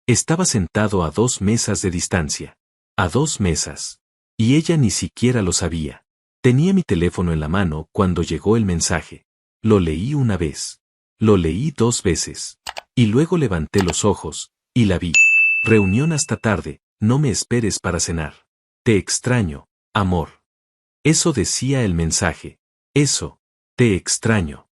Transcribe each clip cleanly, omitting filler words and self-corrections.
Estaba sentado a 2 mesas de distancia. A 2 mesas. Y ella ni siquiera lo sabía. Tenía mi teléfono en la mano cuando llegó el mensaje. Lo leí una vez. Lo leí 2 veces. Y luego levanté los ojos, y la vi. Reunión hasta tarde, no me esperes para cenar. Te extraño, amor. Eso decía el mensaje. Eso. Te extraño.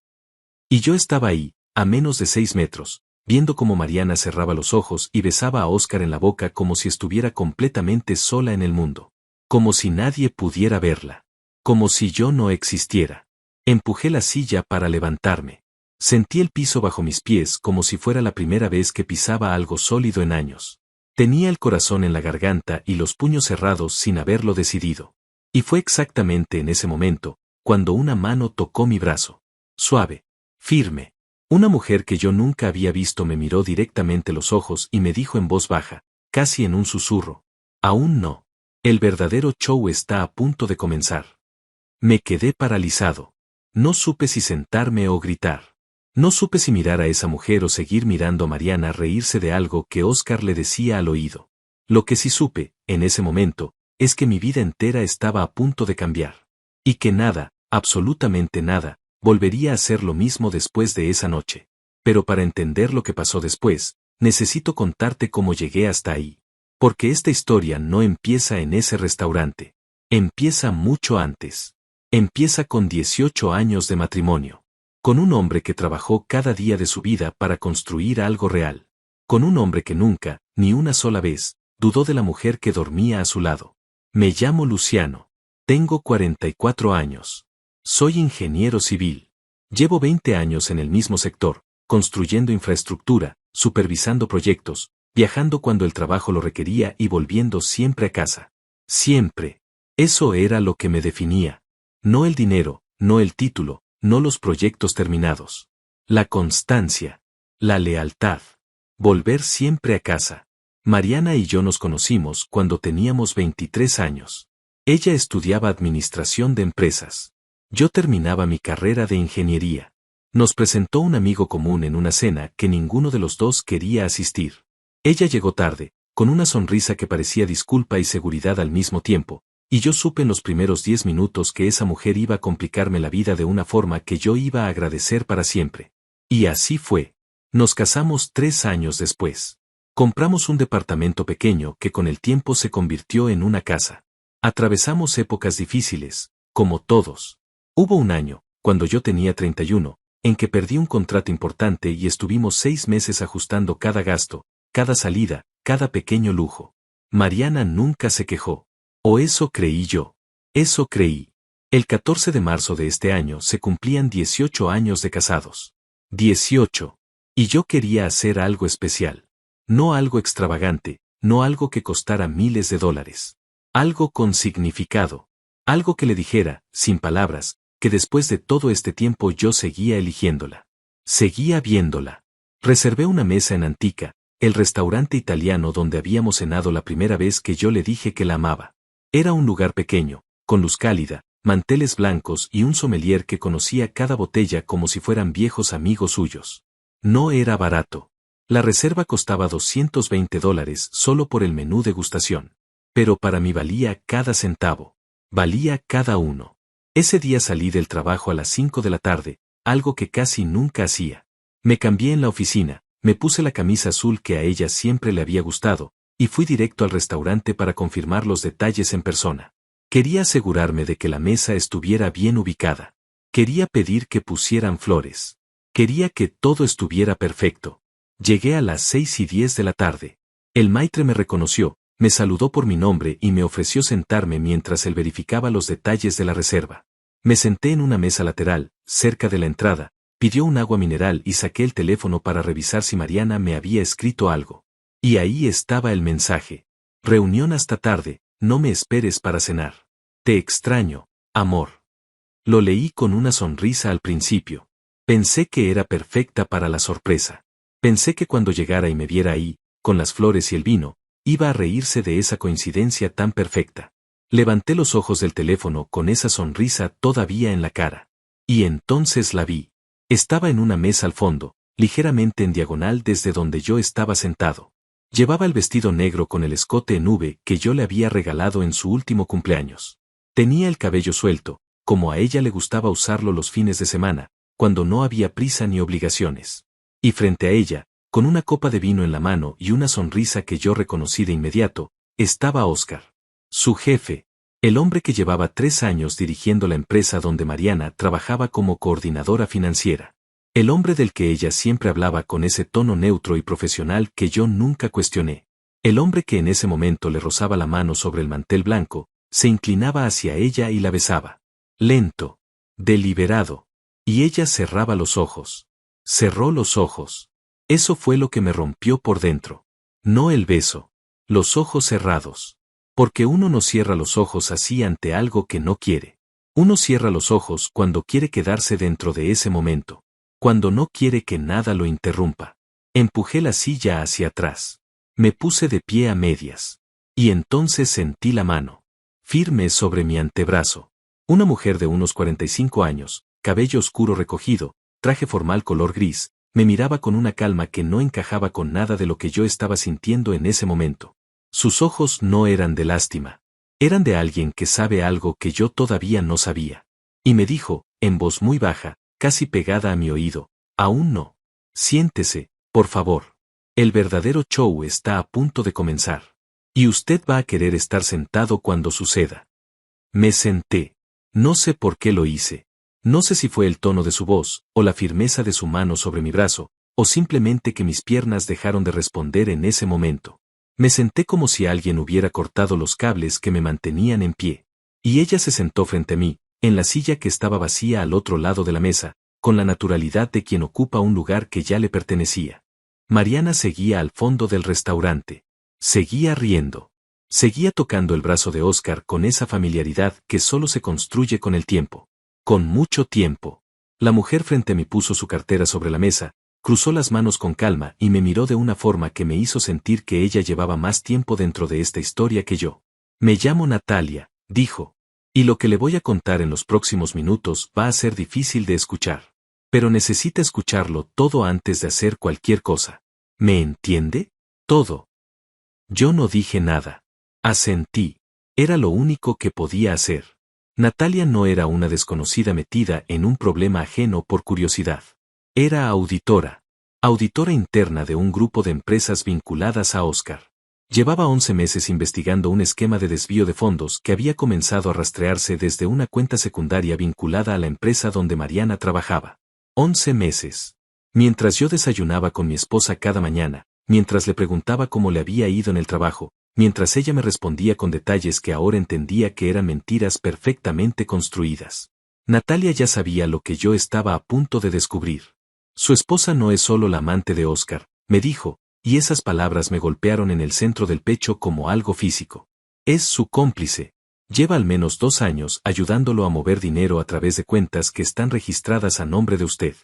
Y yo estaba ahí, a menos de 6 metros, viendo cómo Mariana cerraba los ojos y besaba a Oscar en la boca como si estuviera completamente sola en el mundo. Como si nadie pudiera verla. Como si yo no existiera. Empujé la silla para levantarme. Sentí el piso bajo mis pies como si fuera la primera vez que pisaba algo sólido en años. Tenía el corazón en la garganta y los puños cerrados sin haberlo decidido. Y fue exactamente en ese momento, cuando una mano tocó mi brazo. Suave. Firme. Una mujer que yo nunca había visto me miró directamente los ojos y me dijo en voz baja, casi en un susurro. Aún no. El verdadero show está a punto de comenzar. Me quedé paralizado. No supe si sentarme o gritar. No supe si mirar a esa mujer o seguir mirando a Mariana reírse de algo que Oscar le decía al oído. Lo que sí supe, en ese momento, es que mi vida entera estaba a punto de cambiar. Y que nada, absolutamente nada, volvería a ser lo mismo después de esa noche. Pero para entender lo que pasó después, necesito contarte cómo llegué hasta ahí. Porque esta historia no empieza en ese restaurante. Empieza mucho antes. Empieza con 18 años de matrimonio. Con un hombre que trabajó cada día de su vida para construir algo real. Con un hombre que nunca, ni una sola vez, dudó de la mujer que dormía a su lado. Me llamo Luciano. Tengo 44 años. Soy ingeniero civil. Llevo 20 años en el mismo sector, construyendo infraestructura, supervisando proyectos, viajando cuando el trabajo lo requería y volviendo siempre a casa. Siempre. Eso era lo que me definía. No el dinero, no el título, no los proyectos terminados. La constancia. La lealtad. Volver siempre a casa. Mariana y yo nos conocimos cuando teníamos 23 años. Ella estudiaba administración de empresas. Yo terminaba mi carrera de ingeniería. Nos presentó un amigo común en una cena que ninguno de los dos quería asistir. Ella llegó tarde, con una sonrisa que parecía disculpa y seguridad al mismo tiempo, y yo supe en los primeros 10 minutos que esa mujer iba a complicarme la vida de una forma que yo iba a agradecer para siempre. Y así fue. Nos casamos 3 años después. Compramos un departamento pequeño que con el tiempo se convirtió en una casa. Atravesamos épocas difíciles, como todos. Hubo un año, cuando yo tenía 31, en que perdí un contrato importante y estuvimos 6 meses ajustando cada gasto, cada salida, cada pequeño lujo. Mariana nunca se quejó. O eso creí yo. Eso creí. El 14 de marzo de este año se cumplían 18 años de casados. 18. Y yo quería hacer algo especial. No algo extravagante, no algo que costara miles de dólares. Algo con significado. Algo que le dijera, sin palabras, que después de todo este tiempo yo seguía eligiéndola. Seguía viéndola. Reservé una mesa en Antica, el restaurante italiano donde habíamos cenado la primera vez que yo le dije que la amaba. Era un lugar pequeño, con luz cálida, manteles blancos y un sommelier que conocía cada botella como si fueran viejos amigos suyos. No era barato. La reserva costaba $220 solo por el menú degustación. Pero para mí valía cada centavo. Valía cada uno. Ese día salí del trabajo a las 5 de la tarde, algo que casi nunca hacía. Me cambié en la oficina, me puse la camisa azul que a ella siempre le había gustado, y fui directo al restaurante para confirmar los detalles en persona. Quería asegurarme de que la mesa estuviera bien ubicada. Quería pedir que pusieran flores. Quería que todo estuviera perfecto. Llegué a las 6:10 de la tarde. El maitre me reconoció, me saludó por mi nombre y me ofreció sentarme mientras él verificaba los detalles de la reserva. Me senté en una mesa lateral, cerca de la entrada, pidió un agua mineral y saqué el teléfono para revisar si Mariana me había escrito algo. Y ahí estaba el mensaje. Reunión hasta tarde, no me esperes para cenar. Te extraño, amor. Lo leí con una sonrisa al principio. Pensé que era perfecta para la sorpresa. Pensé que cuando llegara y me viera ahí, con las flores y el vino, iba a reírse de esa coincidencia tan perfecta. Levanté los ojos del teléfono con esa sonrisa todavía en la cara. Y entonces la vi. Estaba en una mesa al fondo, ligeramente en diagonal desde donde yo estaba sentado. Llevaba el vestido negro con el escote en V que yo le había regalado en su último cumpleaños. Tenía el cabello suelto, como a ella le gustaba usarlo los fines de semana, cuando no había prisa ni obligaciones. Y frente a ella, con una copa de vino en la mano y una sonrisa que yo reconocí de inmediato, estaba Oscar. Su jefe, el hombre que llevaba 3 años dirigiendo la empresa donde Mariana trabajaba como coordinadora financiera. El hombre del que ella siempre hablaba con ese tono neutro y profesional que yo nunca cuestioné. El hombre que en ese momento le rozaba la mano sobre el mantel blanco, se inclinaba hacia ella y la besaba. Lento. Deliberado. Y ella cerraba los ojos. Cerró los ojos. Eso fue lo que me rompió por dentro. No el beso. Los ojos cerrados. Porque uno no cierra los ojos así ante algo que no quiere. Uno cierra los ojos cuando quiere quedarse dentro de ese momento. Cuando no quiere que nada lo interrumpa. Empujé la silla hacia atrás. Me puse de pie a medias. Y entonces sentí la mano firme sobre mi antebrazo. Una mujer de unos 45 años, cabello oscuro recogido, traje formal color gris, me miraba con una calma que no encajaba con nada de lo que yo estaba sintiendo en ese momento. Sus ojos no eran de lástima. Eran de alguien que sabe algo que yo todavía no sabía. Y me dijo, en voz muy baja, casi pegada a mi oído, aún no. Siéntese, por favor. El verdadero show está a punto de comenzar. Y usted va a querer estar sentado cuando suceda. Me senté. No sé por qué lo hice. No sé si fue el tono de su voz, o la firmeza de su mano sobre mi brazo, o simplemente que mis piernas dejaron de responder en ese momento. Me senté como si alguien hubiera cortado los cables que me mantenían en pie. Y ella se sentó frente a mí, en la silla que estaba vacía al otro lado de la mesa, con la naturalidad de quien ocupa un lugar que ya le pertenecía. Mariana seguía al fondo del restaurante. Seguía riendo. Seguía tocando el brazo de Oscar con esa familiaridad que solo se construye con el tiempo. Con mucho tiempo. La mujer frente a mí puso su cartera sobre la mesa, cruzó las manos con calma y me miró de una forma que me hizo sentir que ella llevaba más tiempo dentro de esta historia que yo. Me llamo Natalia, dijo. Y lo que le voy a contar en los próximos minutos va a ser difícil de escuchar. Pero necesita escucharlo todo antes de hacer cualquier cosa. ¿Me entiende? Todo. Yo no dije nada. Asentí. Era lo único que podía hacer. Natalia no era una desconocida metida en un problema ajeno por curiosidad. Era auditora. Auditora interna de un grupo de empresas vinculadas a Oscar. Llevaba 11 meses investigando un esquema de desvío de fondos que había comenzado a rastrearse desde una cuenta secundaria vinculada a la empresa donde Mariana trabajaba. 11 meses. Mientras yo desayunaba con mi esposa cada mañana, mientras le preguntaba cómo le había ido en el trabajo, mientras ella me respondía con detalles que ahora entendía que eran mentiras perfectamente construidas. Natalia ya sabía lo que yo estaba a punto de descubrir. Su esposa no es solo la amante de Oscar, me dijo, y esas palabras me golpearon en el centro del pecho como algo físico. Es su cómplice. Lleva al menos 2 años ayudándolo a mover dinero a través de cuentas que están registradas a nombre de usted.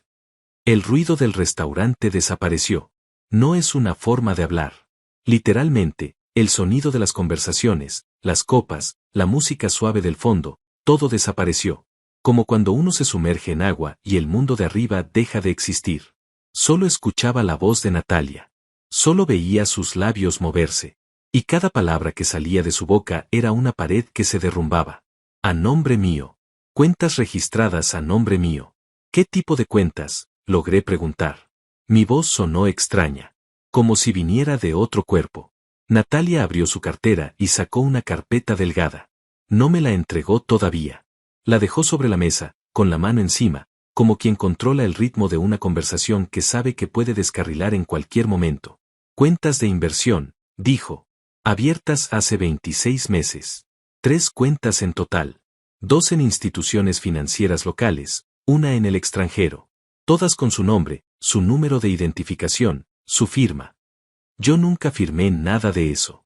El ruido del restaurante desapareció. No es una forma de hablar. Literalmente, el sonido de las conversaciones, las copas, la música suave del fondo, todo desapareció. Como cuando uno se sumerge en agua y el mundo de arriba deja de existir. Solo escuchaba la voz de Natalia. Solo veía sus labios moverse. Y cada palabra que salía de su boca era una pared que se derrumbaba. A nombre mío. Cuentas registradas a nombre mío. ¿Qué tipo de cuentas? Logré preguntar. Mi voz sonó extraña. Como si viniera de otro cuerpo. Natalia abrió su cartera y sacó una carpeta delgada. No me la entregó todavía. La dejó sobre la mesa, con la mano encima, como quien controla el ritmo de una conversación que sabe que puede descarrilar en cualquier momento. Cuentas de inversión, dijo. Abiertas hace 26 meses. 3 cuentas en total. 2 en instituciones financieras locales, 1 en el extranjero. Todas con su nombre, su número de identificación, su firma. Yo nunca firmé nada de eso.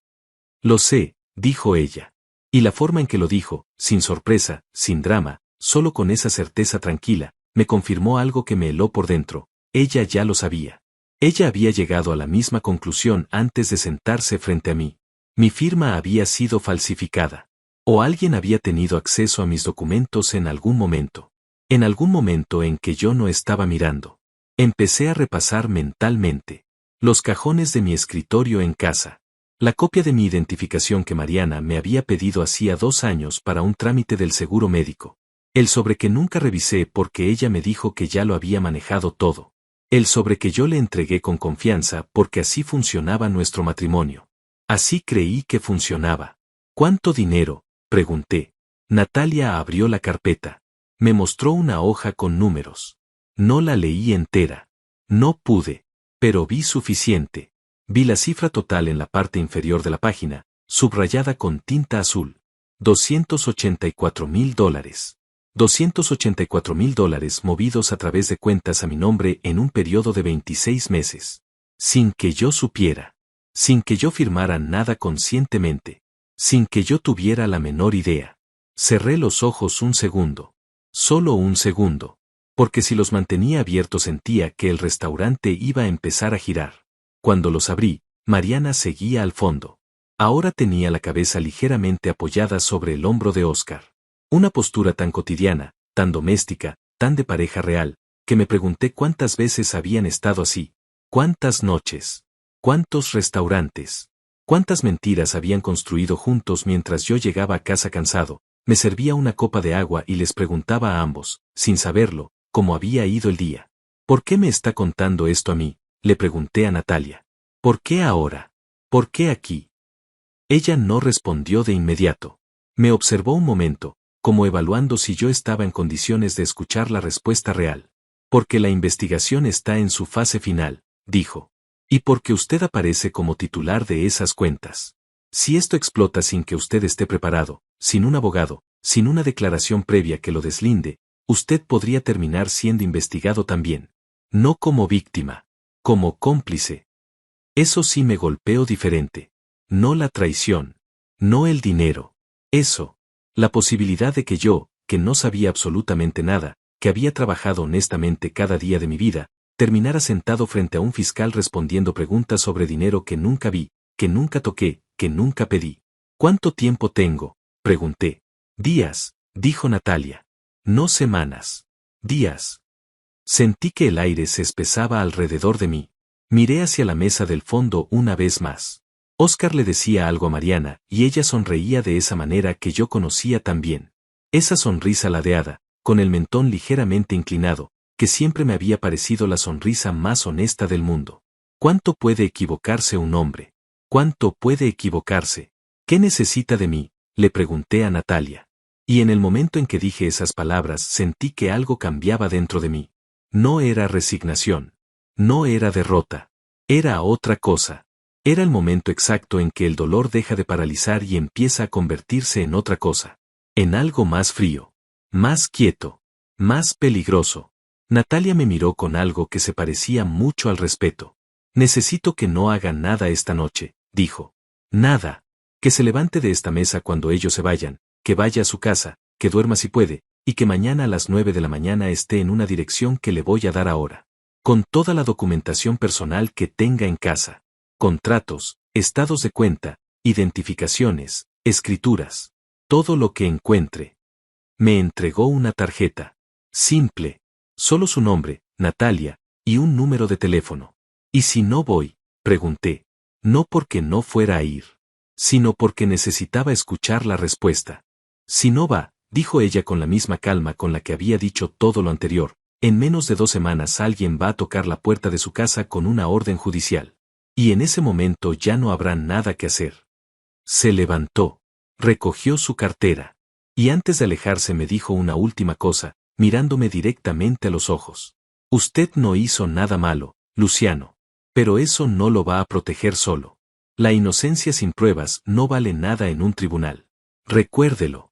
Lo sé, dijo ella. Y la forma en que lo dijo, sin sorpresa, sin drama, solo con esa certeza tranquila, me confirmó algo que me heló por dentro. Ella ya lo sabía. Ella había llegado a la misma conclusión antes de sentarse frente a mí. Mi firma había sido falsificada. O alguien había tenido acceso a mis documentos en algún momento. En algún momento en que yo no estaba mirando. Empecé a repasar mentalmente. Los cajones de mi escritorio en casa. La copia de mi identificación que Mariana me había pedido hacía 2 años para un trámite del seguro médico. El sobre que nunca revisé porque ella me dijo que ya lo había manejado todo. El sobre que yo le entregué con confianza porque así funcionaba nuestro matrimonio. Así creí que funcionaba. ¿Cuánto dinero?, pregunté. Natalia abrió la carpeta. Me mostró una hoja con números. No la leí entera. No pude. Pero vi suficiente. Vi la cifra total en la parte inferior de la página, subrayada con tinta azul. $284,000. $284,000 movidos a través de cuentas a mi nombre en un periodo de 26 meses. Sin que yo supiera. Sin que yo firmara nada conscientemente. Sin que yo tuviera la menor idea. Cerré los ojos un segundo. Solo un segundo. Porque si los mantenía abiertos sentía que el restaurante iba a empezar a girar. Cuando los abrí, Mariana seguía al fondo. Ahora tenía la cabeza ligeramente apoyada sobre el hombro de Oscar. Una postura tan cotidiana, tan doméstica, tan de pareja real, que me pregunté cuántas veces habían estado así, cuántas noches, cuántos restaurantes, cuántas mentiras habían construido juntos mientras yo llegaba a casa cansado, me servía una copa de agua y les preguntaba a ambos, sin saberlo, cómo había ido el día. ¿Por qué me está contando esto a mí?, le pregunté a Natalia. ¿Por qué ahora? ¿Por qué aquí? Ella no respondió de inmediato. Me observó un momento, como evaluando si yo estaba en condiciones de escuchar la respuesta real. Porque la investigación está en su fase final, dijo. Y porque usted aparece como titular de esas cuentas. Si esto explota sin que usted esté preparado, sin un abogado, sin una declaración previa que lo deslinde, usted podría terminar siendo investigado también. No como víctima, como cómplice. Eso sí me golpeó diferente. No la traición. No el dinero. Eso. La posibilidad de que yo, que no sabía absolutamente nada, que había trabajado honestamente cada día de mi vida, terminara sentado frente a un fiscal respondiendo preguntas sobre dinero que nunca vi, que nunca toqué, que nunca pedí. ¿Cuánto tiempo tengo?, pregunté. Días, dijo Natalia. No semanas. Días. Sentí que el aire se espesaba alrededor de mí. Miré hacia la mesa del fondo una vez más. Oscar le decía algo a Mariana, y ella sonreía de esa manera que yo conocía tan bien. Esa sonrisa ladeada, con el mentón ligeramente inclinado, que siempre me había parecido la sonrisa más honesta del mundo. ¿Cuánto puede equivocarse un hombre? ¿Cuánto puede equivocarse? ¿Qué necesita de mí?, le pregunté a Natalia. Y en el momento en que dije esas palabras sentí que algo cambiaba dentro de mí. No era resignación. No era derrota. Era otra cosa. Era el momento exacto en que el dolor deja de paralizar y empieza a convertirse en otra cosa. En algo más frío. Más quieto. Más peligroso. Natalia me miró con algo que se parecía mucho al respeto. Necesito que no haga nada esta noche, dijo. Nada. Que se levante de esta mesa cuando ellos se vayan, que vaya a su casa, que duerma si puede, y que mañana a las 9 de la mañana esté en una dirección que le voy a dar ahora. Con toda la documentación personal que tenga en casa. Contratos, estados de cuenta, identificaciones, escrituras. Todo lo que encuentre. Me entregó una tarjeta. Simple. Solo su nombre, Natalia, y un número de teléfono. ¿Y si no voy?, pregunté. No porque no fuera a ir, sino porque necesitaba escuchar la respuesta. Si no va, dijo ella con la misma calma con la que había dicho todo lo anterior, en menos de 2 semanas alguien va a tocar la puerta de su casa con una orden judicial. Y en ese momento ya no habrá nada que hacer. Se levantó. Recogió su cartera. Y antes de alejarse me dijo una última cosa, mirándome directamente a los ojos. Usted no hizo nada malo, Luciano. Pero eso no lo va a proteger solo. La inocencia sin pruebas no vale nada en un tribunal. Recuérdelo.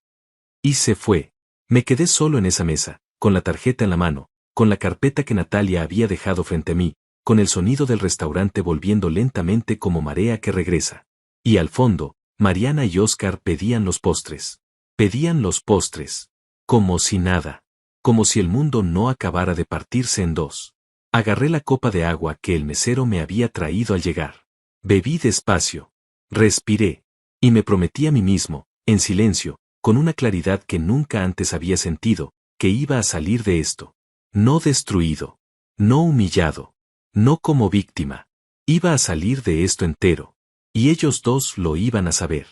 Y se fue. Me quedé solo en esa mesa, con la tarjeta en la mano, con la carpeta que Natalia había dejado frente a mí, con el sonido del restaurante volviendo lentamente como marea que regresa. Y al fondo, Mariana y Oscar pedían los postres. Pedían los postres. Como si nada. Como si el mundo no acabara de partirse en dos. Agarré la copa de agua que el mesero me había traído al llegar. Bebí despacio. Respiré. Y me prometí a mí mismo, en silencio, con una claridad que nunca antes había sentido, que iba a salir de esto. No destruido. No humillado. No como víctima. Iba a salir de esto entero. Y ellos dos lo iban a saber.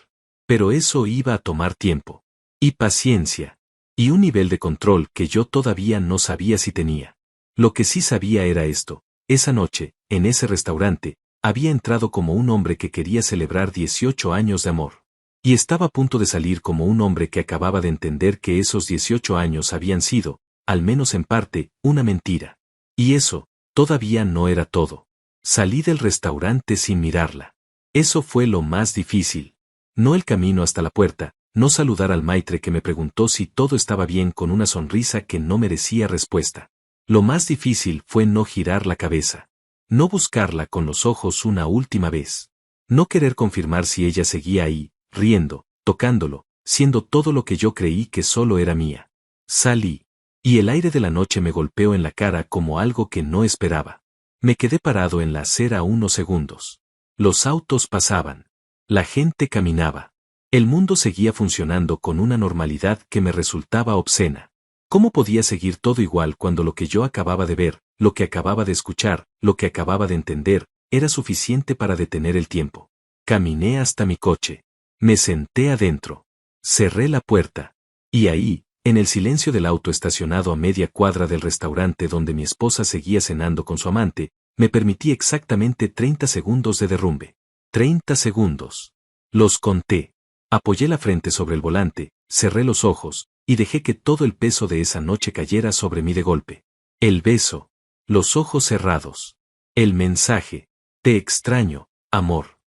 Pero eso iba a tomar tiempo. Y paciencia. Y un nivel de control que yo todavía no sabía si tenía. Lo que sí sabía era esto. Esa noche, en ese restaurante, había entrado como un hombre que quería celebrar 18 años de amor. Y estaba a punto de salir como un hombre que acababa de entender que esos 18 años habían sido, al menos en parte, una mentira. Y eso, todavía no era todo. Salí del restaurante sin mirarla. Eso fue lo más difícil. No el camino hasta la puerta, no saludar al maitre que me preguntó si todo estaba bien con una sonrisa que no merecía respuesta. Lo más difícil fue no girar la cabeza. No buscarla con los ojos una última vez. No querer confirmar si ella seguía ahí, riendo, tocándolo, siendo todo lo que yo creí que solo era mía. Salí. Y el aire de la noche me golpeó en la cara como algo que no esperaba. Me quedé parado en la acera unos segundos. Los autos pasaban. La gente caminaba. El mundo seguía funcionando con una normalidad que me resultaba obscena. ¿Cómo podía seguir todo igual cuando lo que yo acababa de ver, lo que acababa de escuchar, lo que acababa de entender, era suficiente para detener el tiempo? Caminé hasta mi coche. Me senté adentro. Cerré la puerta. Y ahí, en el silencio del auto estacionado a media cuadra del restaurante donde mi esposa seguía cenando con su amante, me permití exactamente 30 segundos de derrumbe. 30 segundos. Los conté. Apoyé la frente sobre el volante, cerré los ojos, y dejé que todo el peso de esa noche cayera sobre mí de golpe. El beso. Los ojos cerrados. El mensaje. Te extraño, amor.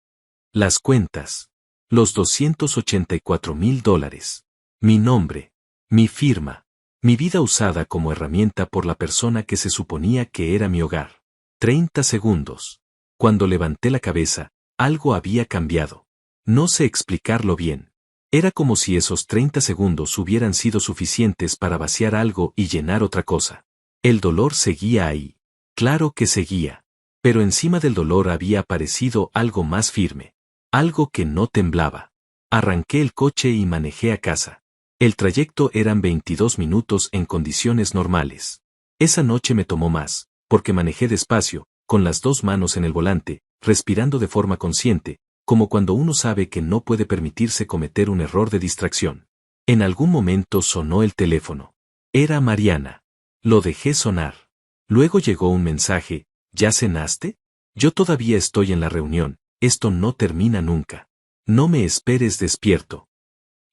Las cuentas. Los $284,000. Mi nombre. Mi firma. Mi vida usada como herramienta por la persona que se suponía que era mi hogar. 30 segundos. Cuando levanté la cabeza, algo había cambiado. No sé explicarlo bien. Era como si esos 30 segundos hubieran sido suficientes para vaciar algo y llenar otra cosa. El dolor seguía ahí. Claro que seguía. Pero encima del dolor había aparecido algo más firme. Algo que no temblaba. Arranqué el coche y manejé a casa. El trayecto eran 22 minutos en condiciones normales. Esa noche me tomó más, porque manejé despacio, con las dos manos en el volante, respirando de forma consciente, como cuando uno sabe que no puede permitirse cometer un error de distracción. En algún momento sonó el teléfono. Era Mariana. Lo dejé sonar. Luego llegó un mensaje, ¿ya cenaste? Yo todavía estoy en la reunión, esto no termina nunca. No me esperes despierto.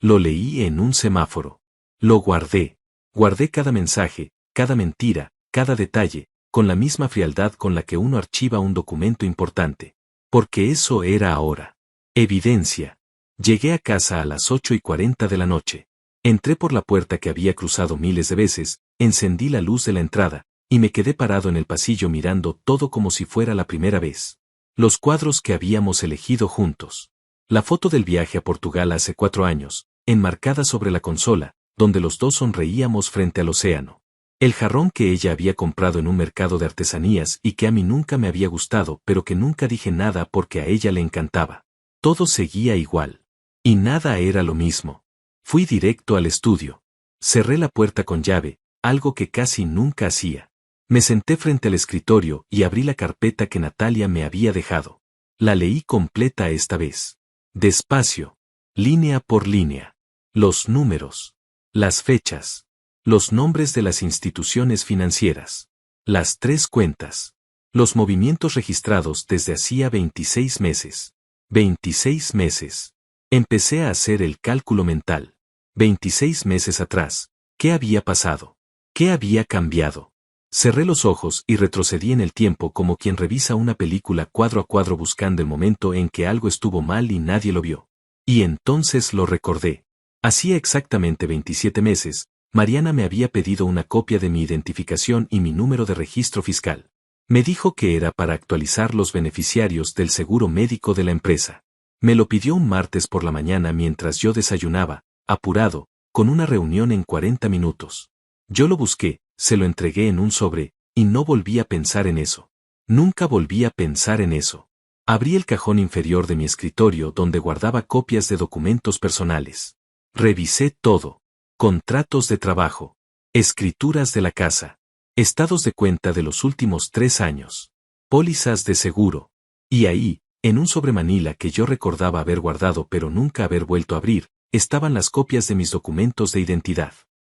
Lo leí en un semáforo. Lo guardé. Guardé cada mensaje, cada mentira, cada detalle, con la misma frialdad con la que uno archiva un documento importante. Porque eso era ahora. Evidencia. Llegué a casa a las 8:40 de la noche. Entré por la puerta que había cruzado miles de veces, encendí la luz de la entrada, y me quedé parado en el pasillo mirando todo como si fuera la primera vez. Los cuadros que habíamos elegido juntos. La foto del viaje a Portugal hace 4 años, enmarcada sobre la consola, donde los dos sonreíamos frente al océano. El jarrón que ella había comprado en un mercado de artesanías y que a mí nunca me había gustado, pero que nunca dije nada porque a ella le encantaba. Todo seguía igual. Y nada era lo mismo. Fui directo al estudio. Cerré la puerta con llave, algo que casi nunca hacía. Me senté frente al escritorio y abrí la carpeta que Natalia me había dejado. La leí completa esta vez. Despacio. Línea por línea. Los números. Las fechas. Los nombres de las instituciones financieras. Las 3 cuentas. Los movimientos registrados desde hacía 26 meses. 26 meses. Empecé a hacer el cálculo mental. 26 meses atrás. ¿Qué había pasado? ¿Qué había cambiado? Cerré los ojos y retrocedí en el tiempo como quien revisa una película cuadro a cuadro buscando el momento en que algo estuvo mal y nadie lo vio. Y entonces lo recordé. Hacía exactamente 27 meses, Mariana me había pedido una copia de mi identificación y mi número de registro fiscal. Me dijo que era para actualizar los beneficiarios del seguro médico de la empresa. Me lo pidió un martes por la mañana mientras yo desayunaba, apurado, con una reunión en 40 minutos. Yo lo busqué, se lo entregué en un sobre, y no volví a pensar en eso. Nunca volví a pensar en eso. Abrí el cajón inferior de mi escritorio donde guardaba copias de documentos personales. Revisé todo. Contratos de trabajo. Escrituras de la casa. Estados de cuenta de los últimos 3 años. Pólizas de seguro. Y ahí, en un sobremanila que yo recordaba haber guardado pero nunca haber vuelto a abrir, estaban las copias de mis documentos de identidad.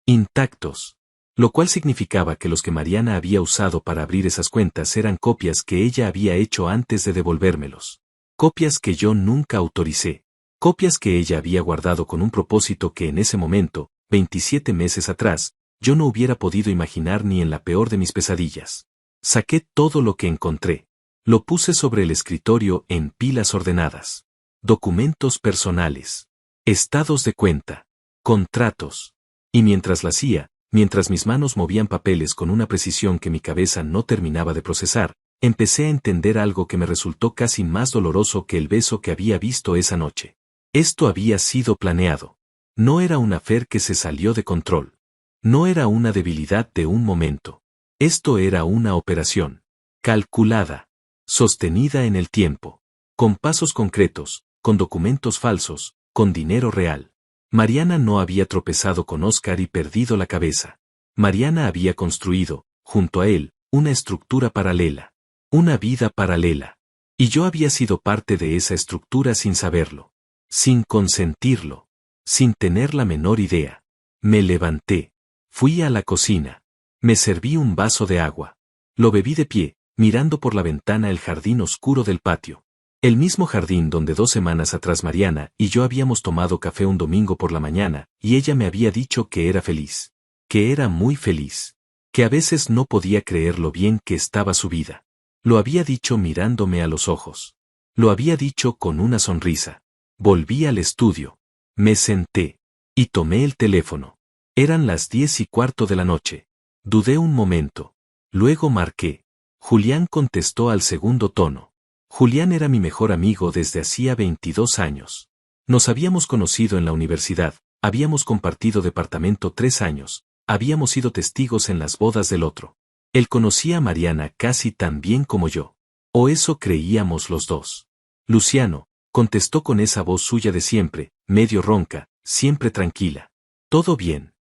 Intactos. Lo cual significaba que los que Mariana había usado para abrir esas cuentas eran copias que ella había hecho antes de devolvérmelos. Copias que yo nunca autoricé. Copias que ella había guardado con un propósito que en ese momento, 27 meses atrás, yo no hubiera podido imaginar ni en la peor de mis pesadillas. Saqué todo lo que encontré. Lo puse sobre el escritorio en pilas ordenadas. Documentos personales. Estados de cuenta. Contratos. Y mientras la hacía, mientras mis manos movían papeles con una precisión que mi cabeza no terminaba de procesar, empecé a entender algo que me resultó casi más doloroso que el beso que había visto esa noche. Esto había sido planeado. No era una affair que se salió de control. No era una debilidad de un momento. Esto era una operación. Calculada. Sostenida en el tiempo. Con pasos concretos, con documentos falsos, con dinero real. Mariana no había tropezado con Oscar y perdido la cabeza. Mariana había construido, junto a él, una estructura paralela. Una vida paralela. Y yo había sido parte de esa estructura sin saberlo. Sin consentirlo. Sin tener la menor idea. Me levanté. Fui a la cocina. Me serví un vaso de agua. Lo bebí de pie, mirando por la ventana el jardín oscuro del patio. El mismo jardín donde 2 semanas atrás Mariana y yo habíamos tomado café un domingo por la mañana, y ella me había dicho que era feliz. Que era muy feliz. Que a veces no podía creer lo bien que estaba su vida. Lo había dicho mirándome a los ojos. Lo había dicho con una sonrisa. Volví al estudio. Me senté. Y tomé el teléfono. Eran las 10:15 de la noche. Dudé un momento. Luego marqué. Julián contestó al segundo tono. Julián era mi mejor amigo desde hacía 22 años. Nos habíamos conocido en la universidad, habíamos compartido departamento 3 años, habíamos sido testigos en las bodas del otro. Él conocía a Mariana casi tan bien como yo. O eso creíamos los dos. Luciano, contestó con esa voz suya de siempre, medio ronca, siempre tranquila. ¿Todo bien?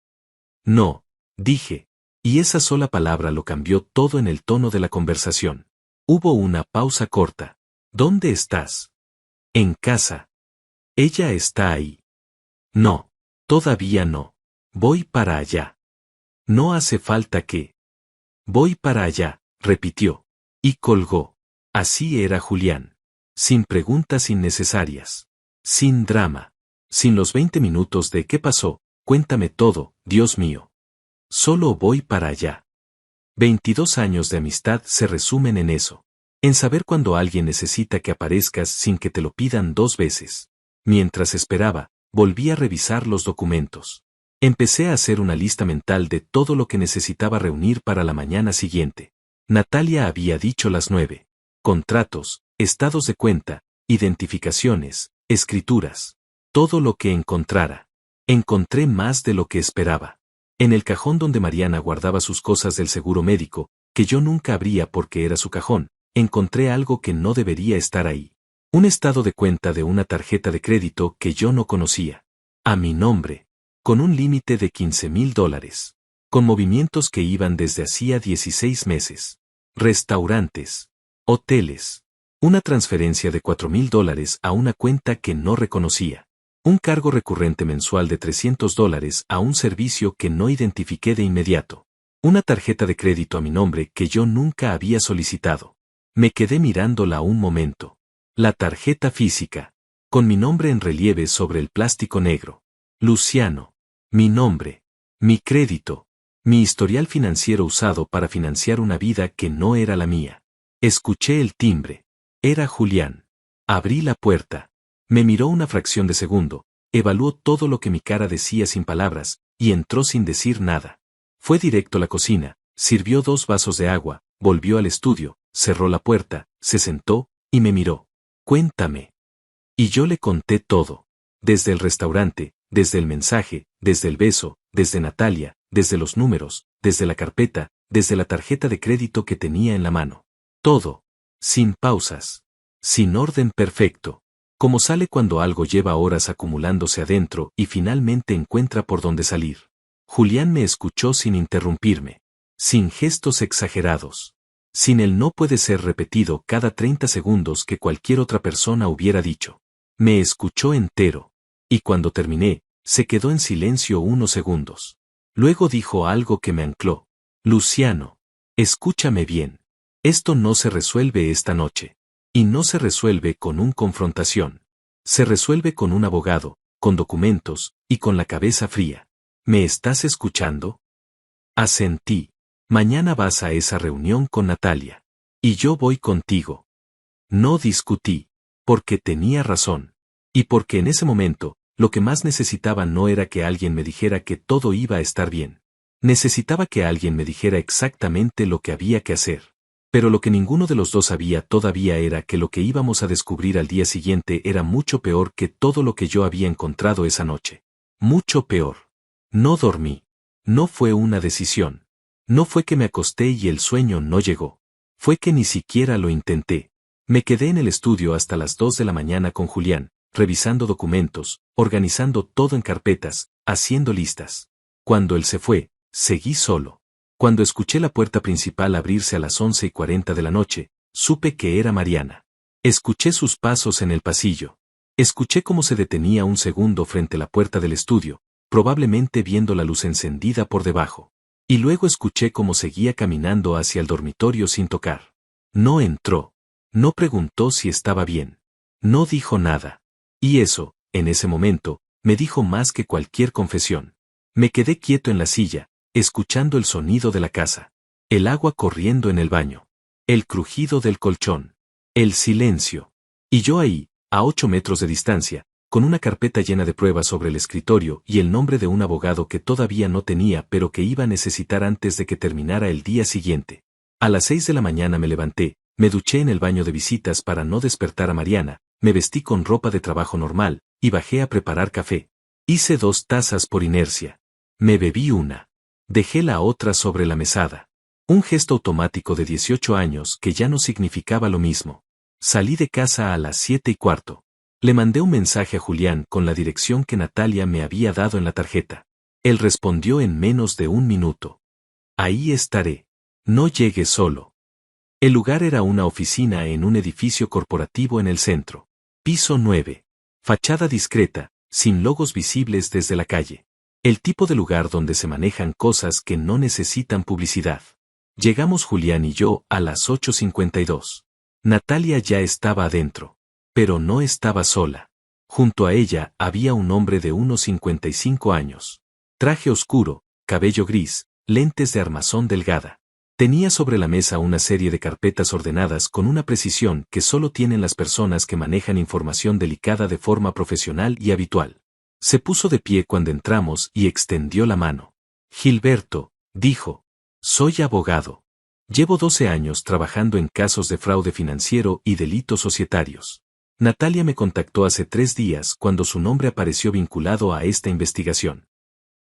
No, dije. Y esa sola palabra lo cambió todo en el tono de la conversación. Hubo una pausa corta. ¿Dónde estás? En casa. Ella está ahí. No, todavía no. Voy para allá. No hace falta que. Voy para allá, repitió. Y colgó. Así era Julián. Sin preguntas innecesarias. Sin drama. Sin los 20 minutos de ¿qué pasó? Cuéntame todo, Dios mío. Solo voy para allá. 22 años de amistad se resumen en eso. En saber cuando alguien necesita que aparezcas sin que te lo pidan 2 veces. Mientras esperaba, volví a revisar los documentos. Empecé a hacer una lista mental de todo lo que necesitaba reunir para la mañana siguiente. Natalia había dicho las 9. Contratos, estados de cuenta, identificaciones, escrituras. Todo lo que encontrara. Encontré más de lo que esperaba. En el cajón donde Mariana guardaba sus cosas del seguro médico, que yo nunca abría porque era su cajón, encontré algo que no debería estar ahí. Un estado de cuenta de una tarjeta de crédito que yo no conocía. A mi nombre. Con un límite de $15,000. Con movimientos que iban desde hacía 16 meses. Restaurantes. Hoteles. Una transferencia de $4,000 a una cuenta que no reconocía. Un cargo recurrente mensual de $300 a un servicio que no identifiqué de inmediato. Una tarjeta de crédito a mi nombre que yo nunca había solicitado. Me quedé mirándola un momento. La tarjeta física. Con mi nombre en relieve sobre el plástico negro. Luciano. Mi nombre. Mi crédito. Mi historial financiero usado para financiar una vida que no era la mía. Escuché el timbre. Era Julián. Abrí la puerta. Me miró una fracción de segundo, evaluó todo lo que mi cara decía sin palabras, y entró sin decir nada. Fue directo a la cocina, sirvió 2 vasos de agua, volvió al estudio, cerró la puerta, se sentó, y me miró. Cuéntame. Y yo le conté todo. Desde el restaurante, desde el mensaje, desde el beso, desde Natalia, desde los números, desde la carpeta, desde la tarjeta de crédito que tenía en la mano. Todo. Sin pausas. Sin orden perfecto. Como sale cuando algo lleva horas acumulándose adentro y finalmente encuentra por dónde salir. Julián me escuchó sin interrumpirme. Sin gestos exagerados. Sin él no puede ser repetido cada 30 segundos que cualquier otra persona hubiera dicho. Me escuchó entero. Y cuando terminé, se quedó en silencio unos segundos. Luego dijo algo que me ancló. Luciano, escúchame bien. Esto no se resuelve esta noche. Y no se resuelve con una confrontación. Se resuelve con un abogado, con documentos, y con la cabeza fría. ¿Me estás escuchando? Asentí. Mañana vas a esa reunión con Natalia. Y yo voy contigo. No discutí. Porque tenía razón. Y porque en ese momento, lo que más necesitaba no era que alguien me dijera que todo iba a estar bien. Necesitaba que alguien me dijera exactamente lo que había que hacer. Pero lo que ninguno de los dos sabía todavía era que lo que íbamos a descubrir al día siguiente era mucho peor que todo lo que yo había encontrado esa noche. Mucho peor. No dormí. No fue una decisión. No fue que me acosté y el sueño no llegó. Fue que ni siquiera lo intenté. Me quedé en el estudio hasta las 2 de la mañana con Julián, revisando documentos, organizando todo en carpetas, haciendo listas. Cuando él se fue, seguí solo. Cuando escuché la puerta principal abrirse a las 11:40 de la noche, supe que era Mariana. Escuché sus pasos en el pasillo. Escuché cómo se detenía un segundo frente a la puerta del estudio, probablemente viendo la luz encendida por debajo. Y luego escuché cómo seguía caminando hacia el dormitorio sin tocar. No entró. No preguntó si estaba bien. No dijo nada. Y eso, en ese momento, me dijo más que cualquier confesión. Me quedé quieto en la silla, escuchando el sonido de la casa. El agua corriendo en el baño. El crujido del colchón. El silencio. Y yo ahí, a 8 metros de distancia, con una carpeta llena de pruebas sobre el escritorio y el nombre de un abogado que todavía no tenía pero que iba a necesitar antes de que terminara el día siguiente. A las 6 de la mañana me levanté, me duché en el baño de visitas para no despertar a Mariana, me vestí con ropa de trabajo normal, y bajé a preparar café. Hice 2 tazas por inercia. Me bebí una. Dejé la otra sobre la mesada. Un gesto automático de 18 años que ya no significaba lo mismo. Salí de casa a las 7:15. Le mandé un mensaje a Julián con la dirección que Natalia me había dado en la tarjeta. Él respondió en menos de 1 minuto. Ahí estaré. No llegues solo. El lugar era una oficina en un edificio corporativo en el centro. Piso 9. Fachada discreta, sin logos visibles desde la calle. El tipo de lugar donde se manejan cosas que no necesitan publicidad. Llegamos Julián y yo a las 8:52. Natalia ya estaba adentro. Pero no estaba sola. Junto a ella había un hombre de unos 55 años. Traje oscuro, cabello gris, lentes de armazón delgada. Tenía sobre la mesa una serie de carpetas ordenadas con una precisión que solo tienen las personas que manejan información delicada de forma profesional y habitual. Se puso de pie cuando entramos y extendió la mano. Gilberto, dijo. Soy abogado. Llevo 12 años trabajando en casos de fraude financiero y delitos societarios. Natalia me contactó hace 3 días cuando su nombre apareció vinculado a esta investigación.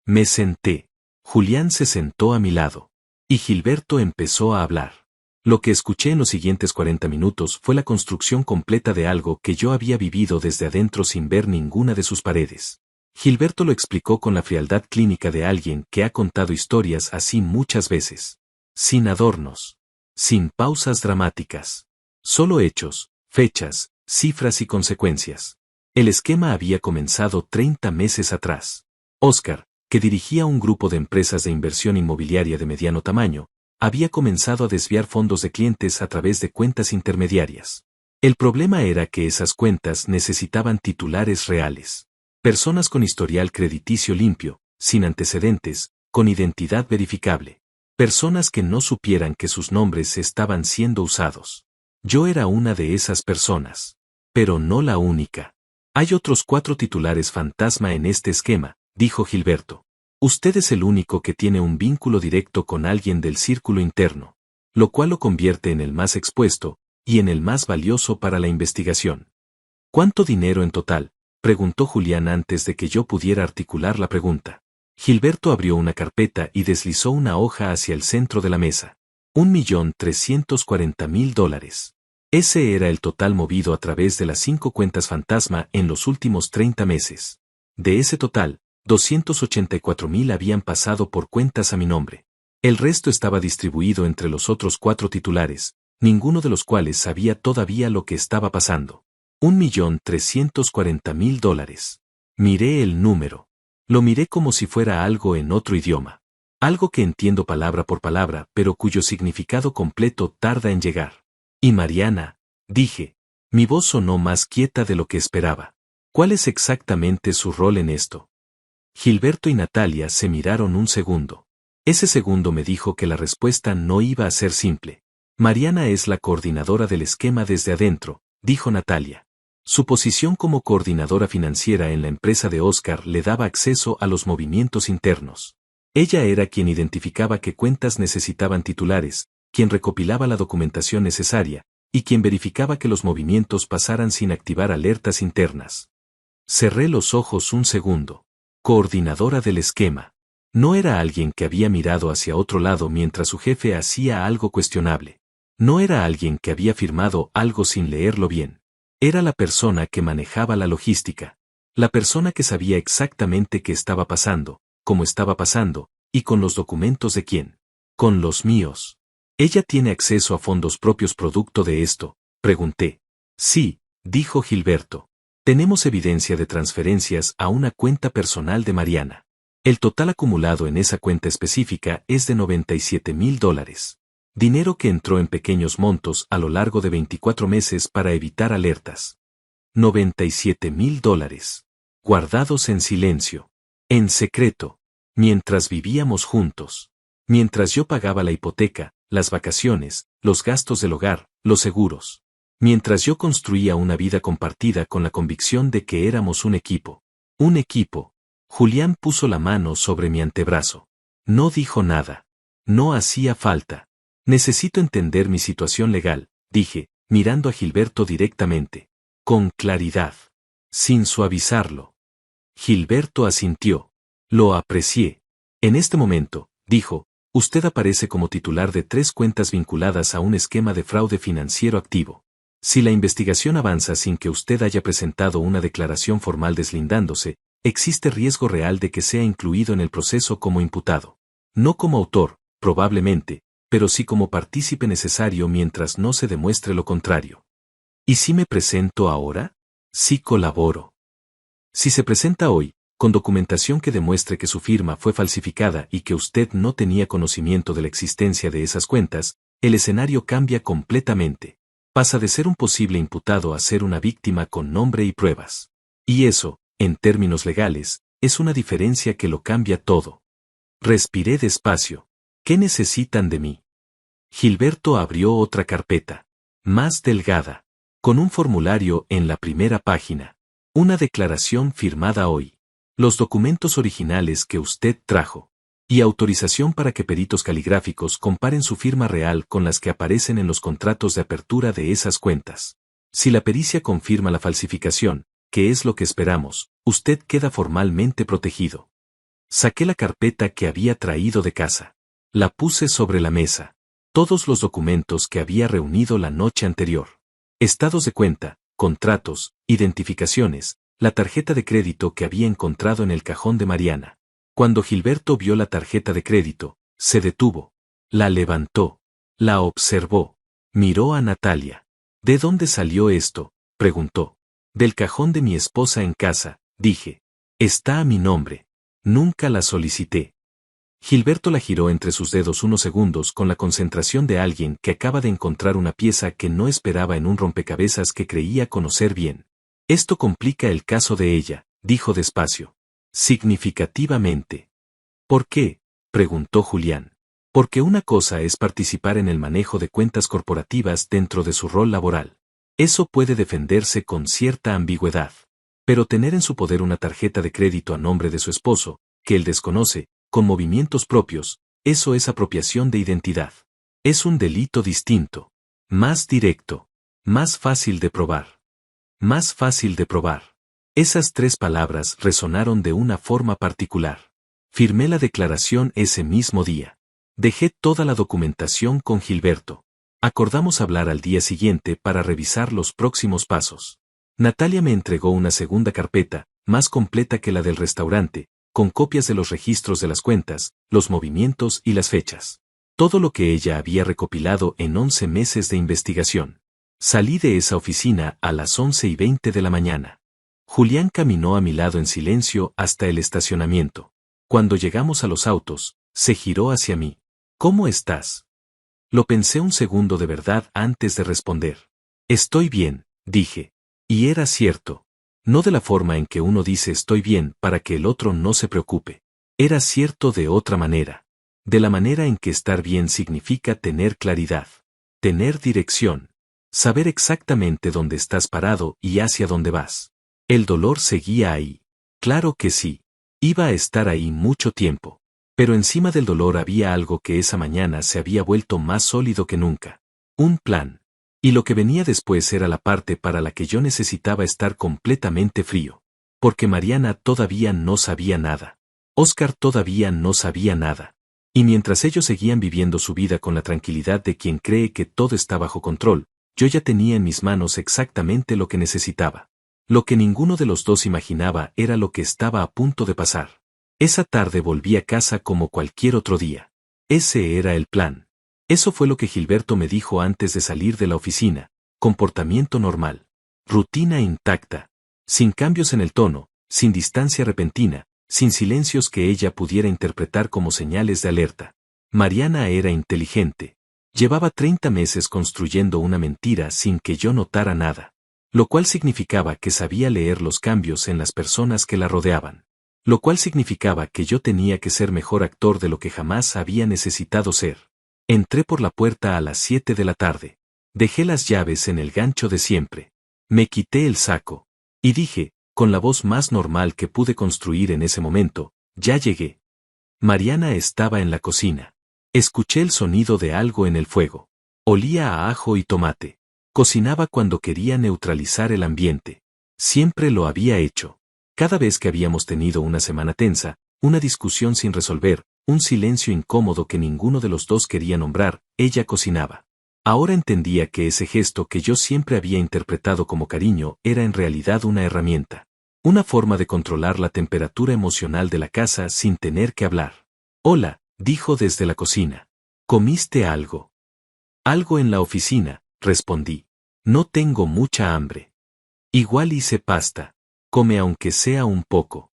Me senté. Julián se sentó a mi lado. Y Gilberto empezó a hablar. Lo que escuché en los siguientes 40 minutos fue la construcción completa de algo que yo había vivido desde adentro sin ver ninguna de sus paredes. Gilberto lo explicó con la frialdad clínica de alguien que ha contado historias así muchas veces. Sin adornos. Sin pausas dramáticas. Solo hechos, fechas, cifras y consecuencias. El esquema había comenzado 30 meses atrás. Oscar, que dirigía un grupo de empresas de inversión inmobiliaria de mediano tamaño, había comenzado a desviar fondos de clientes a través de cuentas intermediarias. El problema era que esas cuentas necesitaban titulares reales. Personas con historial crediticio limpio, sin antecedentes, con identidad verificable. Personas que no supieran que sus nombres estaban siendo usados. Yo era una de esas personas. Pero no la única. Hay otros 4 titulares fantasma en este esquema, dijo Gilberto. Usted es el único que tiene un vínculo directo con alguien del círculo interno, lo cual lo convierte en el más expuesto, y en el más valioso para la investigación. ¿Cuánto dinero en total?, preguntó Julián antes de que yo pudiera articular la pregunta. Gilberto abrió una carpeta y deslizó una hoja hacia el centro de la mesa. $1.340.000. Ese era el total movido a través de las 5 cuentas fantasma en los últimos 30 meses. De ese total, 284.000 habían pasado por cuentas a mi nombre. El resto estaba distribuido entre los otros 4 titulares, ninguno de los cuales sabía todavía lo que estaba pasando. $1.340.000. Miré el número. Lo miré como si fuera algo en otro idioma. Algo que entiendo palabra por palabra, pero cuyo significado completo tarda en llegar. Y Mariana, dije. Mi voz sonó más quieta de lo que esperaba. ¿Cuál es exactamente su rol en esto? Gilberto y Natalia se miraron un segundo. Ese segundo me dijo que la respuesta no iba a ser simple. Mariana es la coordinadora del esquema desde adentro, dijo Natalia. Su posición como coordinadora financiera en la empresa de Oscar le daba acceso a los movimientos internos. Ella era quien identificaba qué cuentas necesitaban titulares, quien recopilaba la documentación necesaria, y quien verificaba que los movimientos pasaran sin activar alertas internas. Cerré los ojos un segundo. Coordinadora del esquema. No era alguien que había mirado hacia otro lado mientras su jefe hacía algo cuestionable. No era alguien que había firmado algo sin leerlo bien. Era la persona que manejaba la logística. La persona que sabía exactamente qué estaba pasando, cómo estaba pasando, y con los documentos de quién. Con los míos. ¿Ella tiene acceso a fondos propios producto de esto? Pregunté. Sí, dijo Gilberto. Tenemos evidencia de transferencias a una cuenta personal de Mariana. El total acumulado en esa cuenta específica es de $97.000. Dinero que entró en pequeños montos a lo largo de 24 meses para evitar alertas. $97.000. Guardados en silencio. En secreto. Mientras vivíamos juntos. Mientras yo pagaba la hipoteca, las vacaciones, los gastos del hogar, los seguros. Mientras yo construía una vida compartida con la convicción de que éramos un equipo. Un equipo. Julián puso la mano sobre mi antebrazo. No dijo nada. No hacía falta. Necesito entender mi situación legal, dije, mirando a Gilberto directamente. Con claridad. Sin suavizarlo. Gilberto asintió. Lo aprecié. En este momento, dijo, usted aparece como titular de 3 cuentas vinculadas a un esquema de fraude financiero activo. Si la investigación avanza sin que usted haya presentado una declaración formal deslindándose, existe riesgo real de que sea incluido en el proceso como imputado. No como autor, probablemente, pero sí como partícipe necesario mientras no se demuestre lo contrario. ¿Y si me presento ahora? Sí colaboro. Si se presenta hoy, con documentación que demuestre que su firma fue falsificada y que usted no tenía conocimiento de la existencia de esas cuentas, el escenario cambia completamente. Pasa de ser un posible imputado a ser una víctima con nombre y pruebas. Y eso, en términos legales, es una diferencia que lo cambia todo. Respiré despacio. ¿Qué necesitan de mí? Gilberto abrió otra carpeta. Más delgada. Con un formulario en la primera página. Una declaración firmada hoy. Los documentos originales que usted trajo. Y autorización para que peritos caligráficos comparen su firma real con las que aparecen en los contratos de apertura de esas cuentas. Si la pericia confirma la falsificación, que es lo que esperamos, usted queda formalmente protegido. Saqué la carpeta que había traído de casa. La puse sobre la mesa. Todos los documentos que había reunido la noche anterior. Estados de cuenta, contratos, identificaciones, la tarjeta de crédito que había encontrado en el cajón de Mariana. Cuando Gilberto vio la tarjeta de crédito, se detuvo. La levantó. La observó. Miró a Natalia. ¿De dónde salió esto?, preguntó. Del cajón de mi esposa en casa, dije. Está a mi nombre. Nunca la solicité. Gilberto la giró entre sus dedos unos segundos con la concentración de alguien que acaba de encontrar una pieza que no esperaba en un rompecabezas que creía conocer bien. Esto complica el caso de ella, dijo despacio. Significativamente. ¿Por qué?, preguntó Julián. Porque una cosa es participar en el manejo de cuentas corporativas dentro de su rol laboral. Eso puede defenderse con cierta ambigüedad. Pero tener en su poder una tarjeta de crédito a nombre de su esposo, que él desconoce, con movimientos propios, eso es apropiación de identidad. Es un delito distinto. Más directo. Más fácil de probar. Más fácil de probar. Esas 3 palabras resonaron de una forma particular. Firmé la declaración ese mismo día. Dejé toda la documentación con Gilberto. Acordamos hablar al día siguiente para revisar los próximos pasos. Natalia me entregó una segunda carpeta, más completa que la del restaurante, con copias de los registros de las cuentas, los movimientos y las fechas. Todo lo que ella había recopilado en 11 meses de investigación. Salí de esa oficina a las 11:20 de la mañana. Julián caminó a mi lado en silencio hasta el estacionamiento. Cuando llegamos a los autos, se giró hacia mí. ¿Cómo estás? Lo pensé un segundo de verdad antes de responder. Estoy bien, dije. Y era cierto. No de la forma en que uno dice estoy bien para que el otro no se preocupe. Era cierto de otra manera. De la manera en que estar bien significa tener claridad. Tener dirección. Saber exactamente dónde estás parado y hacia dónde vas. El dolor seguía ahí. Claro que sí. Iba a estar ahí mucho tiempo. Pero encima del dolor había algo que esa mañana se había vuelto más sólido que nunca. Un plan. Y lo que venía después era la parte para la que yo necesitaba estar completamente frío. Porque Mariana todavía no sabía nada. Oscar todavía no sabía nada. Y mientras ellos seguían viviendo su vida con la tranquilidad de quien cree que todo está bajo control, yo ya tenía en mis manos exactamente lo que necesitaba. Lo que ninguno de los dos imaginaba era lo que estaba a punto de pasar. Esa tarde volví a casa como cualquier otro día. Ese era el plan. Eso fue lo que Gilberto me dijo antes de salir de la oficina. Comportamiento normal. Rutina intacta. Sin cambios en el tono, sin distancia repentina, sin silencios que ella pudiera interpretar como señales de alerta. Mariana era inteligente. Llevaba 30 meses construyendo una mentira sin que yo notara nada. Lo cual significaba que sabía leer los cambios en las personas que la rodeaban. Lo cual significaba que yo tenía que ser mejor actor de lo que jamás había necesitado ser. Entré por la puerta a las 7 de la tarde. Dejé las llaves en el gancho de siempre. Me quité el saco. Y dije, con la voz más normal que pude construir en ese momento, ya llegué. Mariana estaba en la cocina. Escuché el sonido de algo en el fuego. Olía a ajo y tomate. Cocinaba cuando quería neutralizar el ambiente. Siempre lo había hecho. Cada vez que habíamos tenido una semana tensa, una discusión sin resolver, un silencio incómodo que ninguno de los dos quería nombrar, ella cocinaba. Ahora entendía que ese gesto que yo siempre había interpretado como cariño era en realidad una herramienta. Una forma de controlar la temperatura emocional de la casa sin tener que hablar. Hola, dijo desde la cocina. ¿Comiste algo? Algo en la oficina, respondí. No tengo mucha hambre. Igual hice pasta. Come aunque sea un poco.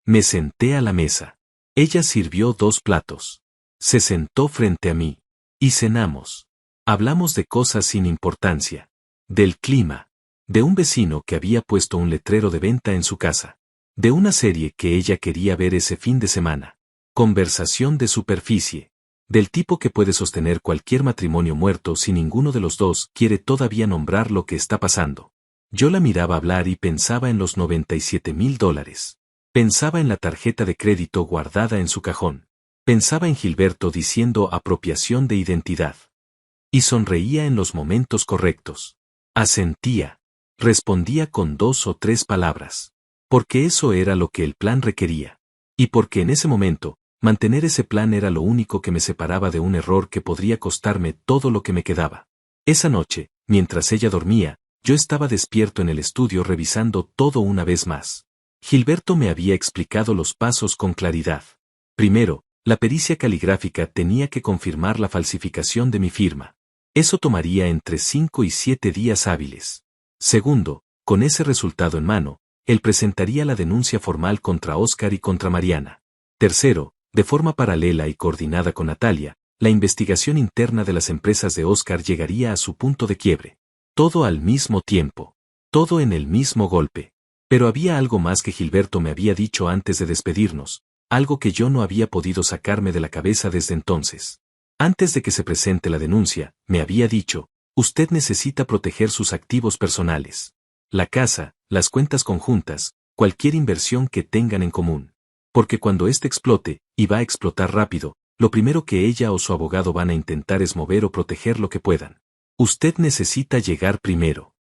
Me senté a la mesa. Ella sirvió 2 platos. Se sentó frente a mí. Y cenamos. Hablamos de cosas sin importancia. Del clima. De un vecino que había puesto un letrero de venta en su casa. De una serie que ella quería ver ese fin de semana. Conversación de superficie. Del tipo que puede sostener cualquier matrimonio muerto si ninguno de los dos quiere todavía nombrar lo que está pasando. Yo la miraba hablar y pensaba en los $97,000. Pensaba en la tarjeta de crédito guardada en su cajón. Pensaba en Gilberto diciendo apropiación de identidad. Y sonreía en los momentos correctos. Asentía. Respondía con 2 o 3 palabras. Porque eso era lo que el plan requería. Y porque en ese momento, mantener ese plan era lo único que me separaba de un error que podría costarme todo lo que me quedaba. Esa noche, mientras ella dormía, yo estaba despierto en el estudio revisando todo una vez más. Gilberto me había explicado los pasos con claridad. Primero, la pericia caligráfica tenía que confirmar la falsificación de mi firma. Eso tomaría entre 5 y 7 días hábiles. Segundo, con ese resultado en mano, él presentaría la denuncia formal contra Oscar y contra Mariana. Tercero, de forma paralela y coordinada con Natalia, la investigación interna de las empresas de Oscar llegaría a su punto de quiebre. Todo al mismo tiempo. Todo en el mismo golpe. Pero había algo más que Gilberto me había dicho antes de despedirnos, algo que yo no había podido sacarme de la cabeza desde entonces. Antes de que se presente la denuncia, me había dicho, usted necesita proteger sus activos personales. La casa, las cuentas conjuntas, cualquier inversión que tengan en común. Porque cuando éste explote, y va a explotar rápido, lo primero que ella o su abogado van a intentar es mover o proteger lo que puedan. Usted necesita llegar primero.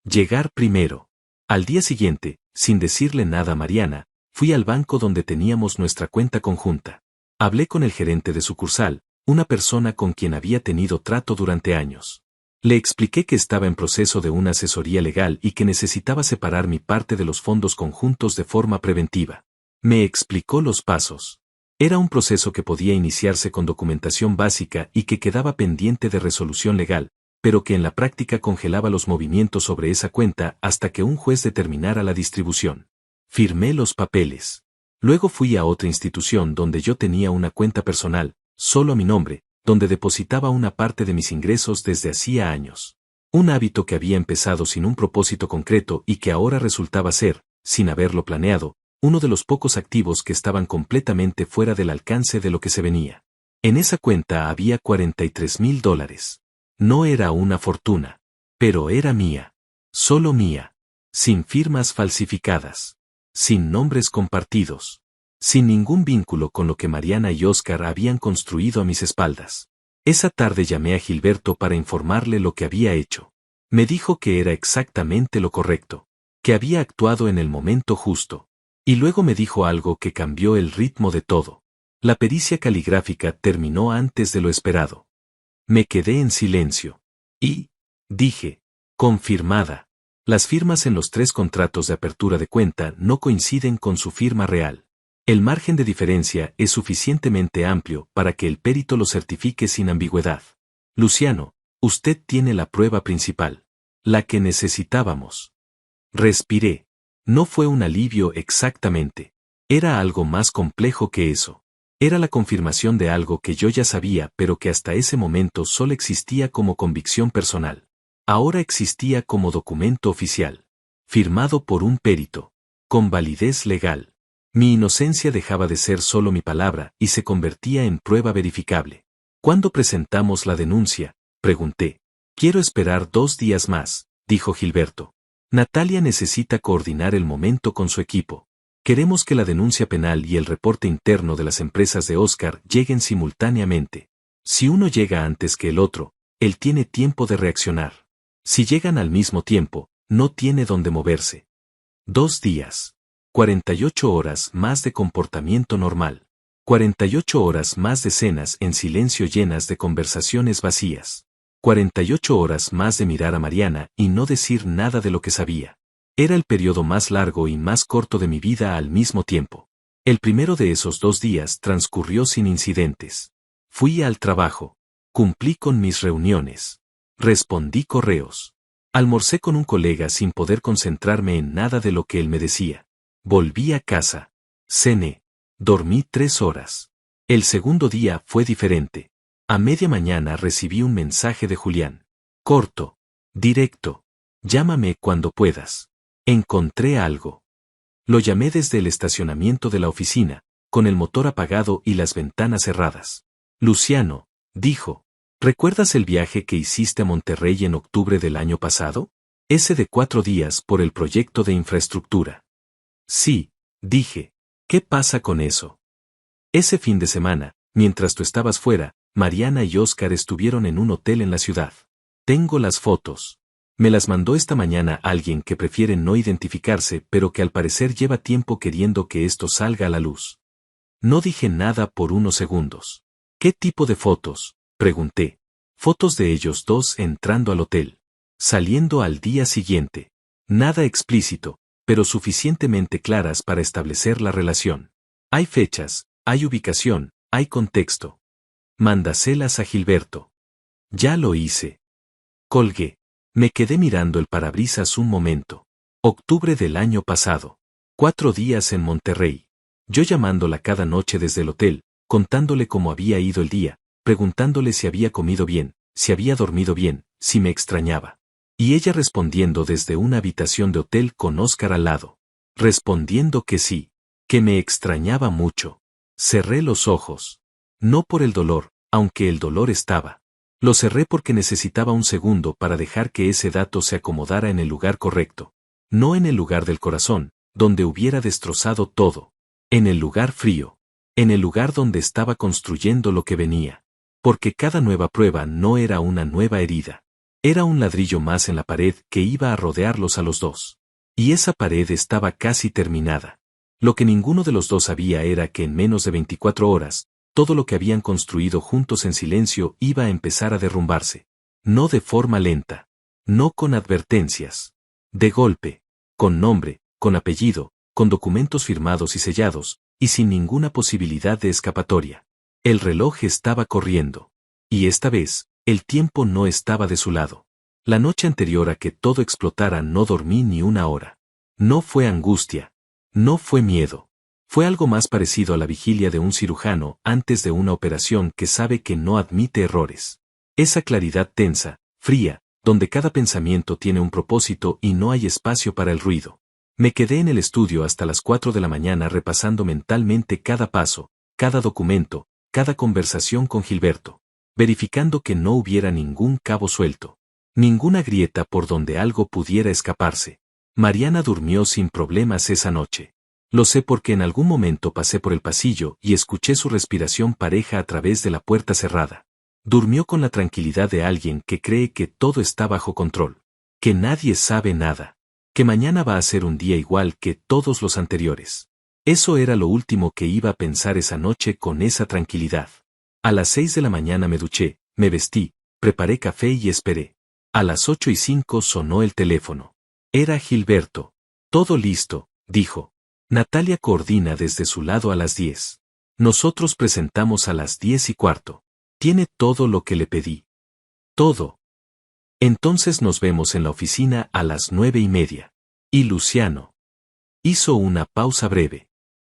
Llegar primero. Al día siguiente, sin decirle nada a Mariana, fui al banco donde teníamos nuestra cuenta conjunta. Hablé con el gerente de sucursal, una persona con quien había tenido trato durante años. Le expliqué que estaba en proceso de una asesoría legal y que necesitaba separar mi parte de los fondos conjuntos de forma preventiva. Me explicó los pasos. Era un proceso que podía iniciarse con documentación básica y que quedaba pendiente de resolución legal, pero que en la práctica congelaba los movimientos sobre esa cuenta hasta que un juez determinara la distribución. Firmé los papeles. Luego fui a otra institución donde yo tenía una cuenta personal, solo a mi nombre, donde depositaba una parte de mis ingresos desde hacía años. Un hábito que había empezado sin un propósito concreto y que ahora resultaba ser, sin haberlo planeado, uno de los pocos activos que estaban completamente fuera del alcance de lo que se venía. En esa cuenta había $43,000. No era una fortuna, pero era mía. Solo mía. Sin firmas falsificadas. Sin nombres compartidos. Sin ningún vínculo con lo que Mariana y Óscar habían construido a mis espaldas. Esa tarde llamé a Gilberto para informarle lo que había hecho. Me dijo que era exactamente lo correcto, que había actuado en el momento justo. Y luego me dijo algo que cambió el ritmo de todo. La pericia caligráfica terminó antes de lo esperado. Me quedé en silencio. Y, dije, confirmada. Las firmas en los 3 contratos de apertura de cuenta no coinciden con su firma real. El margen de diferencia es suficientemente amplio para que el perito lo certifique sin ambigüedad. Luciano, usted tiene la prueba principal. La que necesitábamos. Respiré. No fue un alivio exactamente. Era algo más complejo que eso. Era la confirmación de algo que yo ya sabía pero que hasta ese momento solo existía como convicción personal. Ahora existía como documento oficial. Firmado por un perito. Con validez legal. Mi inocencia dejaba de ser solo mi palabra y se convertía en prueba verificable. ¿Cuándo presentamos la denuncia?, pregunté. Quiero esperar 2 días más, dijo Gilberto. Natalia necesita coordinar el momento con su equipo. Queremos que la denuncia penal y el reporte interno de las empresas de Óscar lleguen simultáneamente. Si uno llega antes que el otro, él tiene tiempo de reaccionar. Si llegan al mismo tiempo, no tiene dónde moverse. 2 días. 48 horas más de comportamiento normal. 48 horas más de cenas en silencio llenas de conversaciones vacías. 48 horas más de mirar a Mariana y no decir nada de lo que sabía. Era el periodo más largo y más corto de mi vida al mismo tiempo. El primero de esos 2 días transcurrió sin incidentes. Fui al trabajo. Cumplí con mis reuniones. Respondí correos. Almorcé con un colega sin poder concentrarme en nada de lo que él me decía. Volví a casa. Cené. Dormí 3 horas. El segundo día fue diferente. A media mañana recibí un mensaje de Julián. Corto. Directo. Llámame cuando puedas. Encontré algo. Lo llamé desde el estacionamiento de la oficina, con el motor apagado y las ventanas cerradas. Luciano, dijo. ¿Recuerdas el viaje que hiciste a Monterrey en octubre del año pasado? Ese de 4 días por el proyecto de infraestructura. Sí, dije. ¿Qué pasa con eso? Ese fin de semana, mientras tú estabas fuera, Mariana y Óscar estuvieron en un hotel en la ciudad. Tengo las fotos. Me las mandó esta mañana alguien que prefiere no identificarse pero que al parecer lleva tiempo queriendo que esto salga a la luz. No dije nada por unos segundos. ¿Qué tipo de fotos?, pregunté. Fotos de ellos dos entrando al hotel. Saliendo al día siguiente. Nada explícito, pero suficientemente claras para establecer la relación. Hay fechas, hay ubicación, hay contexto. Mándaselas a Gilberto. Ya lo hice. Colgué. Me quedé mirando el parabrisas un momento. Octubre del año pasado. 4 días en Monterrey. Yo llamándola cada noche desde el hotel, contándole cómo había ido el día, preguntándole si había comido bien, si había dormido bien, si me extrañaba. Y ella respondiendo desde una habitación de hotel con Óscar al lado. Respondiendo que sí, que me extrañaba mucho. Cerré los ojos. No por el dolor, aunque el dolor estaba. Lo cerré porque necesitaba un segundo para dejar que ese dato se acomodara en el lugar correcto. No en el lugar del corazón, donde hubiera destrozado todo. En el lugar frío. En el lugar donde estaba construyendo lo que venía. Porque cada nueva prueba no era una nueva herida. Era un ladrillo más en la pared que iba a rodearlos a los dos. Y esa pared estaba casi terminada. Lo que ninguno de los dos sabía era que en menos de 24 horas, todo lo que habían construido juntos en silencio iba a empezar a derrumbarse. No de forma lenta. No con advertencias. De golpe. Con nombre, con apellido, con documentos firmados y sellados, y sin ninguna posibilidad de escapatoria. El reloj estaba corriendo. Y esta vez, el tiempo no estaba de su lado. La noche anterior a que todo explotara no dormí ni una hora. No fue angustia. No fue miedo. Fue algo más parecido a la vigilia de un cirujano antes de una operación que sabe que no admite errores. Esa claridad tensa, fría, donde cada pensamiento tiene un propósito y no hay espacio para el ruido. Me quedé en el estudio hasta las 4 de la mañana repasando mentalmente cada paso, cada documento, cada conversación con Gilberto, verificando que no hubiera ningún cabo suelto, ninguna grieta por donde algo pudiera escaparse. Mariana durmió sin problemas esa noche. Lo sé porque en algún momento pasé por el pasillo y escuché su respiración pareja a través de la puerta cerrada. Durmió con la tranquilidad de alguien que cree que todo está bajo control, que nadie sabe nada, que mañana va a ser un día igual que todos los anteriores. Eso era lo último que iba a pensar esa noche con esa tranquilidad. A las 6 de la mañana me duché, me vestí, preparé café y esperé. A las 8:05 sonó el teléfono. Era Gilberto. Todo listo, dijo. Natalia coordina desde su lado a las 10. Nosotros presentamos a las 10:15. Tiene todo lo que le pedí. Todo. Entonces nos vemos en la oficina a las 9:30. Y Luciano. Hizo una pausa breve.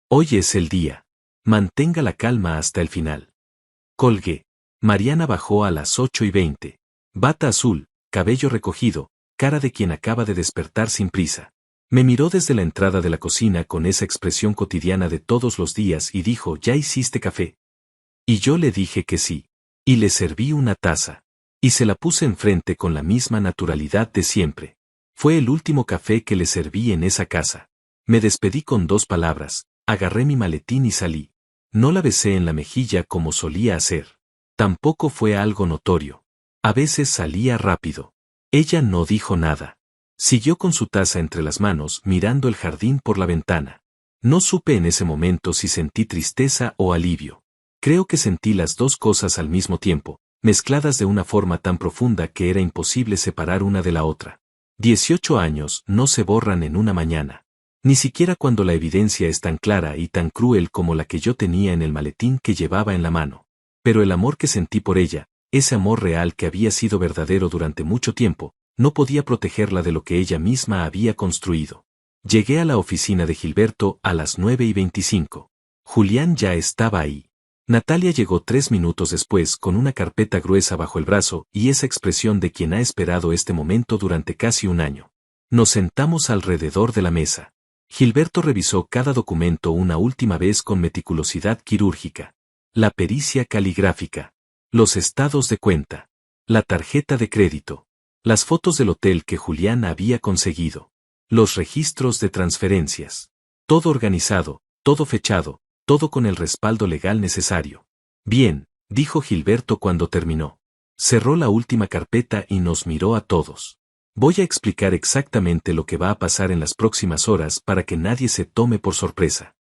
Hoy es el día. Mantenga la calma hasta el final. Colgué. Mariana bajó a las 8:20. Bata azul, cabello recogido, cara de quien acaba de despertar sin prisa. Me miró desde la entrada de la cocina con esa expresión cotidiana de todos los días y dijo, ¿ya hiciste café? Y yo le dije que sí. Y le serví una taza. Y se la puse enfrente con la misma naturalidad de siempre. Fue el último café que le serví en esa casa. Me despedí con 2 palabras, agarré mi maletín y salí. No la besé en la mejilla como solía hacer. Tampoco fue algo notorio. A veces salía rápido. Ella no dijo nada. Siguió con su taza entre las manos mirando el jardín por la ventana. No supe en ese momento si sentí tristeza o alivio. Creo que sentí las dos cosas al mismo tiempo, mezcladas de una forma tan profunda que era imposible separar una de la otra. 18 años no se borran en una mañana. Ni siquiera cuando la evidencia es tan clara y tan cruel como la que yo tenía en el maletín que llevaba en la mano. Pero el amor que sentí por ella, ese amor real que había sido verdadero durante mucho tiempo, no podía protegerla de lo que ella misma había construido. Llegué a la oficina de Gilberto a las 9:25. Julián ya estaba ahí. Natalia llegó 3 minutos después con una carpeta gruesa bajo el brazo y esa expresión de quien ha esperado este momento durante casi un año. Nos sentamos alrededor de la mesa. Gilberto revisó cada documento una última vez con meticulosidad quirúrgica. La pericia caligráfica. Los estados de cuenta. La tarjeta de crédito. Las fotos del hotel que Julián había conseguido. Los registros de transferencias. Todo organizado, todo fechado, todo con el respaldo legal necesario. Bien, dijo Gilberto cuando terminó. Cerró la última carpeta y nos miró a todos. Voy a explicar exactamente lo que va a pasar en las próximas horas para que nadie se tome por sorpresa.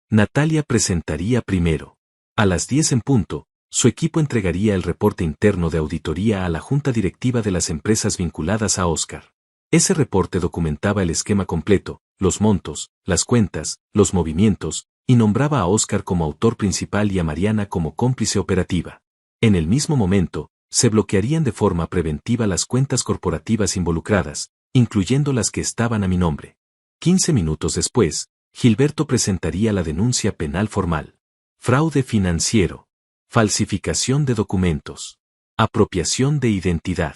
Natalia presentaría primero. A las 10 en punto, su equipo entregaría el reporte interno de auditoría a la junta directiva de las empresas vinculadas a Oscar. Ese reporte documentaba el esquema completo, los montos, las cuentas, los movimientos, y nombraba a Oscar como autor principal y a Mariana como cómplice operativa. En el mismo momento, se bloquearían de forma preventiva las cuentas corporativas involucradas, incluyendo las que estaban a mi nombre. 15 minutos después, Gilberto presentaría la denuncia penal formal. Fraude financiero. Falsificación de documentos. Apropiación de identidad.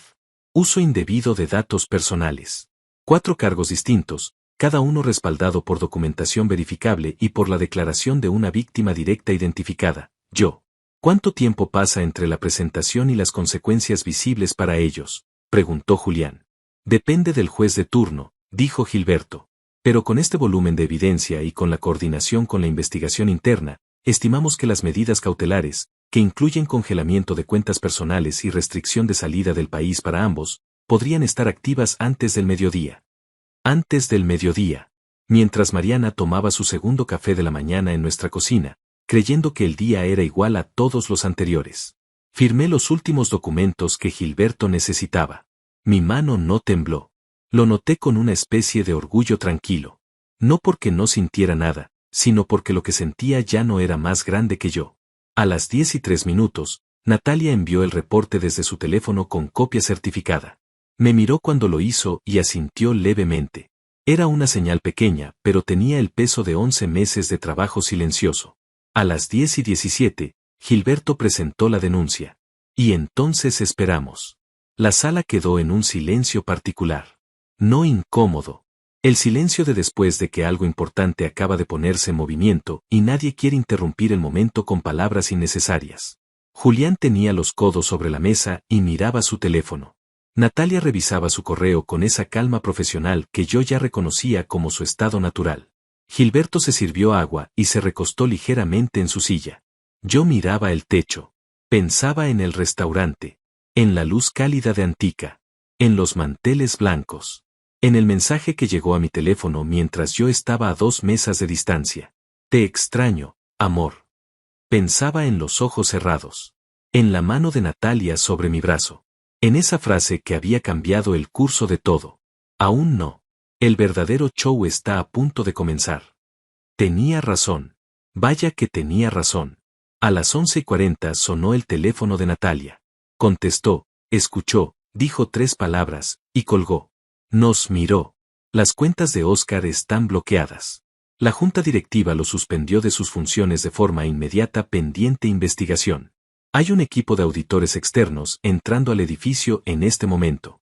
Uso indebido de datos personales. 4 cargos distintos, cada uno respaldado por documentación verificable y por la declaración de una víctima directa identificada, yo. ¿Cuánto tiempo pasa entre la presentación y las consecuencias visibles para ellos?, preguntó Julián. Depende del juez de turno, dijo Gilberto. Pero con este volumen de evidencia y con la coordinación con la investigación interna, estimamos que las medidas cautelares, que incluyen congelamiento de cuentas personales y restricción de salida del país para ambos, podrían estar activas antes del mediodía. Antes del mediodía. Mientras Mariana tomaba su segundo café de la mañana en nuestra cocina, creyendo que el día era igual a todos los anteriores. Firmé los últimos documentos que Gilberto necesitaba. Mi mano no tembló. Lo noté con una especie de orgullo tranquilo. No porque no sintiera nada, sino porque lo que sentía ya no era más grande que yo. A las 10:03, Natalia envió el reporte desde su teléfono con copia certificada. Me miró cuando lo hizo y asintió levemente. Era una señal pequeña, pero tenía el peso de 11 meses de trabajo silencioso. A las 10:17, Gilberto presentó la denuncia. Y entonces esperamos. La sala quedó en un silencio particular. No incómodo. El silencio de después de que algo importante acaba de ponerse en movimiento y nadie quiere interrumpir el momento con palabras innecesarias. Julián tenía los codos sobre la mesa y miraba su teléfono. Natalia revisaba su correo con esa calma profesional que yo ya reconocía como su estado natural. Gilberto se sirvió agua y se recostó ligeramente en su silla. Yo miraba el techo. Pensaba en el restaurante. En la luz cálida de Antica. En los manteles blancos. En el mensaje que llegó a mi teléfono mientras yo estaba a 2 mesas de distancia. Te extraño, amor. Pensaba en los ojos cerrados. En la mano de Natalia sobre mi brazo. En esa frase que había cambiado el curso de todo. Aún no. El verdadero show está a punto de comenzar. Tenía razón. Vaya que tenía razón. A las 11:40 sonó el teléfono de Natalia. Contestó, escuchó, dijo 3 palabras, y colgó. Nos miró. Las cuentas de Oscar están bloqueadas. La junta directiva lo suspendió de sus funciones de forma inmediata pendiente investigación. Hay un equipo de auditores externos entrando al edificio en este momento.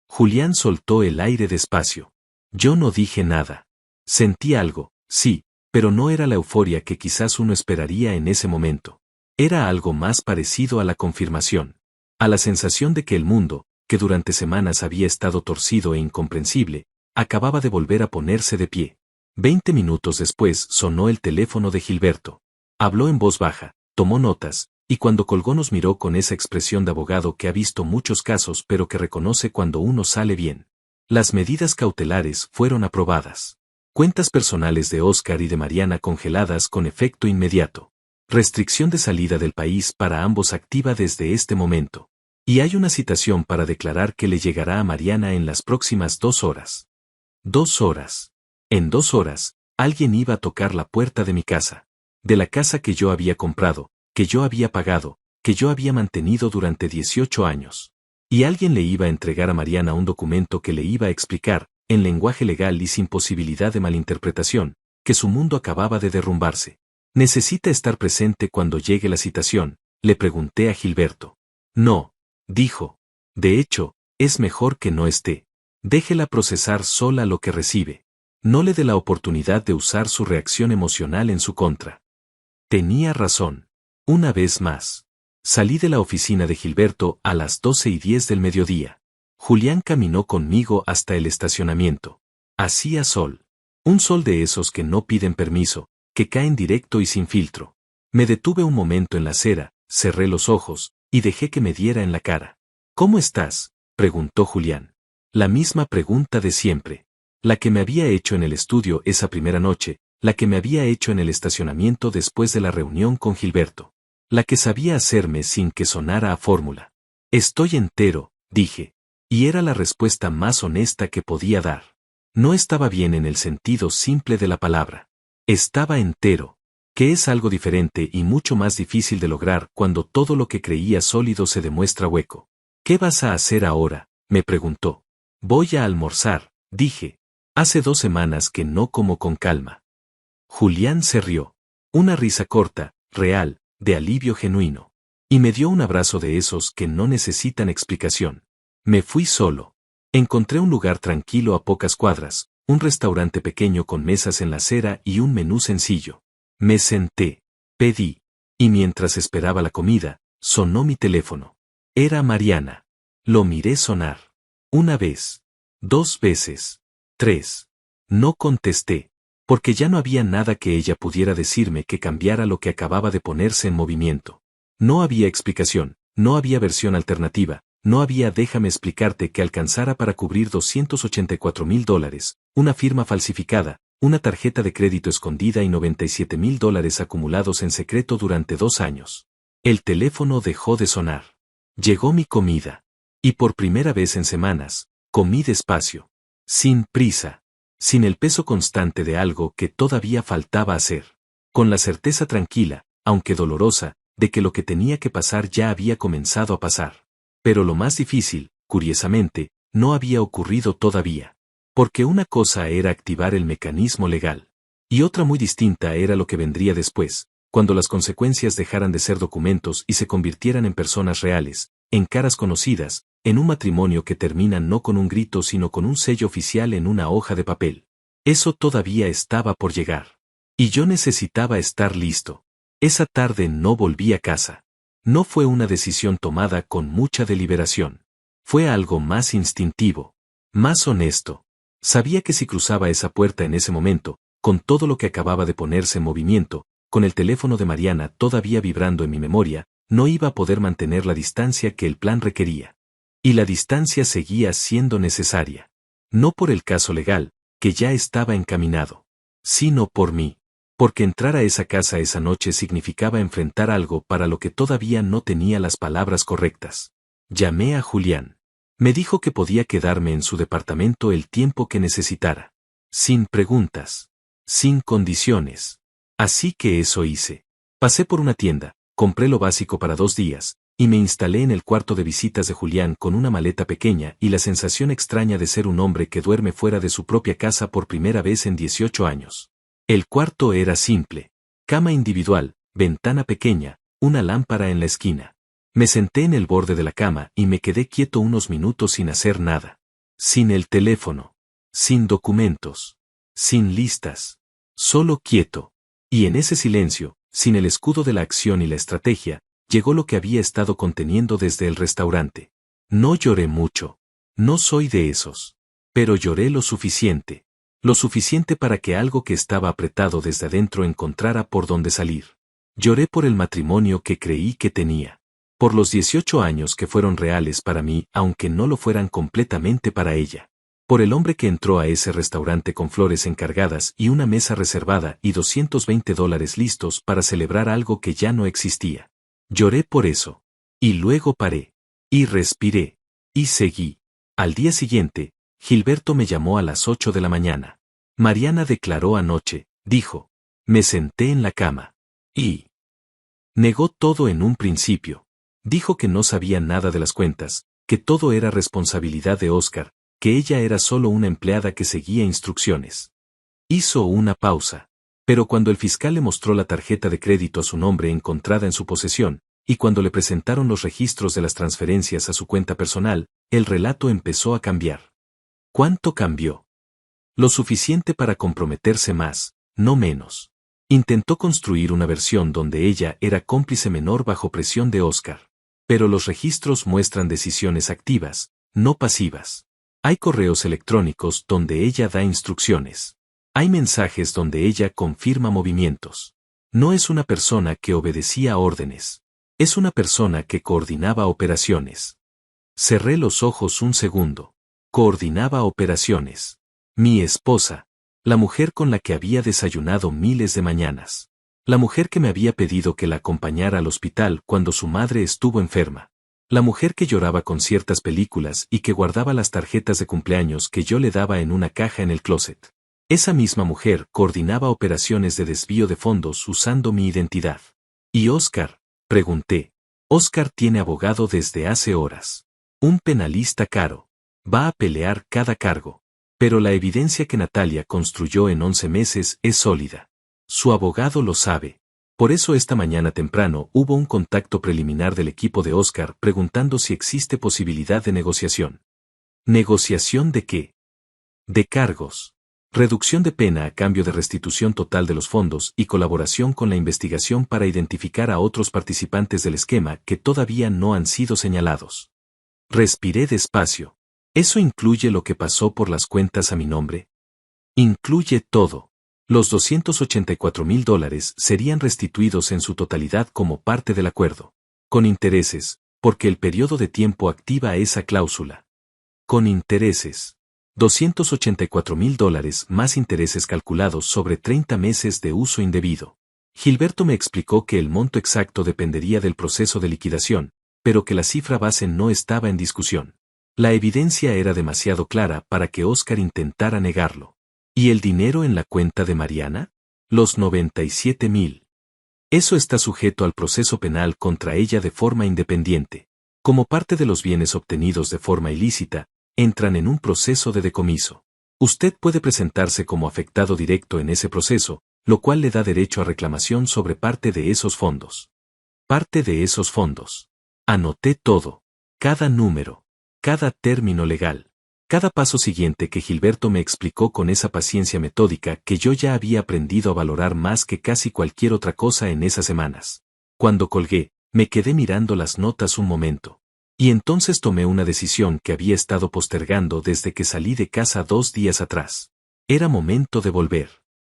Julián soltó el aire despacio. Yo no dije nada. Sentí algo, sí, pero no era la euforia que quizás uno esperaría en ese momento. Era algo más parecido a la confirmación. A la sensación de que el mundo, que durante semanas había estado torcido e incomprensible, acababa de volver a ponerse de pie. 20 minutos después sonó el teléfono de Gilberto. Habló en voz baja, tomó notas, y cuando colgó nos miró con esa expresión de abogado que ha visto muchos casos pero que reconoce cuando uno sale bien. Las medidas cautelares fueron aprobadas. Cuentas personales de Oscar y de Mariana congeladas con efecto inmediato. Restricción de salida del país para ambos activa desde este momento. Y hay una citación para declarar que le llegará a Mariana en las próximas 2 horas. 2 horas. En 2 horas, alguien iba a tocar la puerta de mi casa. De la casa que yo había comprado, que yo había pagado, que yo había mantenido durante 18 años. Y alguien le iba a entregar a Mariana un documento que le iba a explicar, en lenguaje legal y sin posibilidad de malinterpretación, que su mundo acababa de derrumbarse. ¿Necesita estar presente cuando llegue la citación?, le pregunté a Gilberto. No, dijo. De hecho, es mejor que no esté. Déjela procesar sola lo que recibe. No le dé la oportunidad de usar su reacción emocional en su contra. Tenía razón. Una vez más. Salí de la oficina de Gilberto a las 12:10 del mediodía. Julián caminó conmigo hasta el estacionamiento. Hacía sol. Un sol de esos que no piden permiso, que caen directo y sin filtro. Me detuve un momento en la acera, cerré los ojos, y dejé que me diera en la cara. ¿Cómo estás?, preguntó Julián. La misma pregunta de siempre. La que me había hecho en el estudio esa primera noche, la que me había hecho en el estacionamiento después de la reunión con Gilberto. La que sabía hacerme sin que sonara a fórmula. Estoy entero, dije. Y era la respuesta más honesta que podía dar. No estaba bien en el sentido simple de la palabra. Estaba entero. Que es algo diferente y mucho más difícil de lograr cuando todo lo que creía sólido se demuestra hueco. ¿Qué vas a hacer ahora?, me preguntó. Voy a almorzar, dije. Hace 2 semanas que no como con calma. Julián se rió. Una risa corta, real, de alivio genuino. Y me dio un abrazo de esos que no necesitan explicación. Me fui solo. Encontré un lugar tranquilo a pocas cuadras, un restaurante pequeño con mesas en la acera y un menú sencillo. Me senté. Pedí. Y mientras esperaba la comida, sonó mi teléfono. Era Mariana. Lo miré sonar. 1 vez. 2 veces. 3. No contesté. Porque ya no había nada que ella pudiera decirme que cambiara lo que acababa de ponerse en movimiento. No había explicación, no había versión alternativa, no había déjame explicarte que alcanzara para cubrir $284,000, una firma falsificada, una tarjeta de crédito escondida y $97,000 acumulados en secreto durante 2 años. El teléfono dejó de sonar. Llegó mi comida. Y por primera vez en semanas, comí despacio. Sin prisa. sin el peso constante de algo que todavía faltaba hacer, con la certeza tranquila, aunque dolorosa, de que lo que tenía que pasar ya había comenzado a pasar. Pero lo más difícil, curiosamente, no había ocurrido todavía. Porque una cosa era activar el mecanismo legal. Y otra muy distinta era lo que vendría después, cuando las consecuencias dejaran de ser documentos y se convirtieran en personas reales, en caras conocidas, en un matrimonio que termina no con un grito sino con un sello oficial en una hoja de papel. Eso todavía estaba por llegar. Y yo necesitaba estar listo. Esa tarde no volví a casa. No fue una decisión tomada con mucha deliberación. Fue algo más instintivo, más honesto. Sabía que si cruzaba esa puerta en ese momento, con todo lo que acababa de ponerse en movimiento, con el teléfono de Mariana todavía vibrando en mi memoria, no iba a poder mantener la distancia que el plan requería. Y la distancia seguía siendo necesaria. No por el caso legal, que ya estaba encaminado, sino por mí. Porque entrar a esa casa esa noche significaba enfrentar algo para lo que todavía no tenía las palabras correctas. Llamé a Julián. Me dijo que podía quedarme en su departamento el tiempo que necesitara. Sin preguntas. Sin condiciones. Así que eso hice. Pasé por una tienda, compré lo básico para 2 días, y me instalé en el cuarto de visitas de Julián con una maleta pequeña y la sensación extraña de ser un hombre que duerme fuera de su propia casa por primera vez en 18 años. El cuarto era simple. Cama individual, ventana pequeña, una lámpara en la esquina. Me senté en el borde de la cama y me quedé quieto unos minutos sin hacer nada. Sin el teléfono. Sin documentos. Sin listas. Solo quieto. Y en ese silencio, sin el escudo de la acción y la estrategia, llegó lo que había estado conteniendo desde el restaurante. No lloré mucho. No soy de esos. Pero lloré lo suficiente. Lo suficiente para que algo que estaba apretado desde adentro encontrara por dónde salir. Lloré por el matrimonio que creí que tenía. Por los 18 años que fueron reales para mí, aunque no lo fueran completamente para ella. Por el hombre que entró a ese restaurante con flores encargadas y una mesa reservada y $220 listos para celebrar algo que ya no existía. Lloré por eso. Y luego paré. Y respiré. Y seguí. Al día siguiente, Gilberto me llamó a las 8 de la mañana. Mariana declaró anoche, dijo. Me senté en la cama. Y negó todo en un principio. Dijo que no sabía nada de las cuentas, que todo era responsabilidad de Oscar, que ella era solo una empleada que seguía instrucciones. Hizo una pausa. Pero cuando el fiscal le mostró la tarjeta de crédito a su nombre encontrada en su posesión, y cuando le presentaron los registros de las transferencias a su cuenta personal, el relato empezó a cambiar. ¿Cuánto cambió? Lo suficiente para comprometerse más, no menos. Intentó construir una versión donde ella era cómplice menor bajo presión de Oscar. Pero los registros muestran decisiones activas, no pasivas. Hay correos electrónicos donde ella da instrucciones. Hay mensajes donde ella confirma movimientos. No es una persona que obedecía órdenes. Es una persona que coordinaba operaciones. Cerré los ojos un segundo. Coordinaba operaciones. Mi esposa. La mujer con la que había desayunado miles de mañanas. La mujer que me había pedido que la acompañara al hospital cuando su madre estuvo enferma. La mujer que lloraba con ciertas películas y que guardaba las tarjetas de cumpleaños que yo le daba en una caja en el closet. Esa misma mujer coordinaba operaciones de desvío de fondos usando mi identidad. ¿Y Oscar? Pregunté. Oscar tiene abogado desde hace horas. Un penalista caro. Va a pelear cada cargo. Pero la evidencia que Natalia construyó en 11 meses es sólida. Su abogado lo sabe. Por eso esta mañana temprano hubo un contacto preliminar del equipo de Oscar preguntando si existe posibilidad de negociación. ¿Negociación de qué? De cargos. Reducción de pena a cambio de restitución total de los fondos y colaboración con la investigación para identificar a otros participantes del esquema que todavía no han sido señalados. Respiré despacio. ¿Eso incluye lo que pasó por las cuentas a mi nombre? Incluye todo. Los $284,000 serían restituidos en su totalidad como parte del acuerdo. Con intereses, porque el periodo de tiempo activa esa cláusula. Con intereses. $284,000 más intereses calculados sobre 30 meses de uso indebido. Gilberto me explicó que el monto exacto dependería del proceso de liquidación, pero que la cifra base no estaba en discusión. La evidencia era demasiado clara para que Oscar intentara negarlo. ¿Y el dinero en la cuenta de Mariana? Los 97,000. Eso está sujeto al proceso penal contra ella de forma independiente. Como parte de los bienes obtenidos de forma ilícita, entran en un proceso de decomiso. Usted puede presentarse como afectado directo en ese proceso, lo cual le da derecho a reclamación sobre parte de esos fondos. Parte de esos fondos. Anoté todo. Cada número. Cada término legal. Cada paso siguiente que Gilberto me explicó con esa paciencia metódica que yo ya había aprendido a valorar más que casi cualquier otra cosa en esas semanas. Cuando colgué, me quedé mirando las notas un momento. Y entonces tomé una decisión que había estado postergando desde que salí de casa 2 días atrás. Era momento de volver.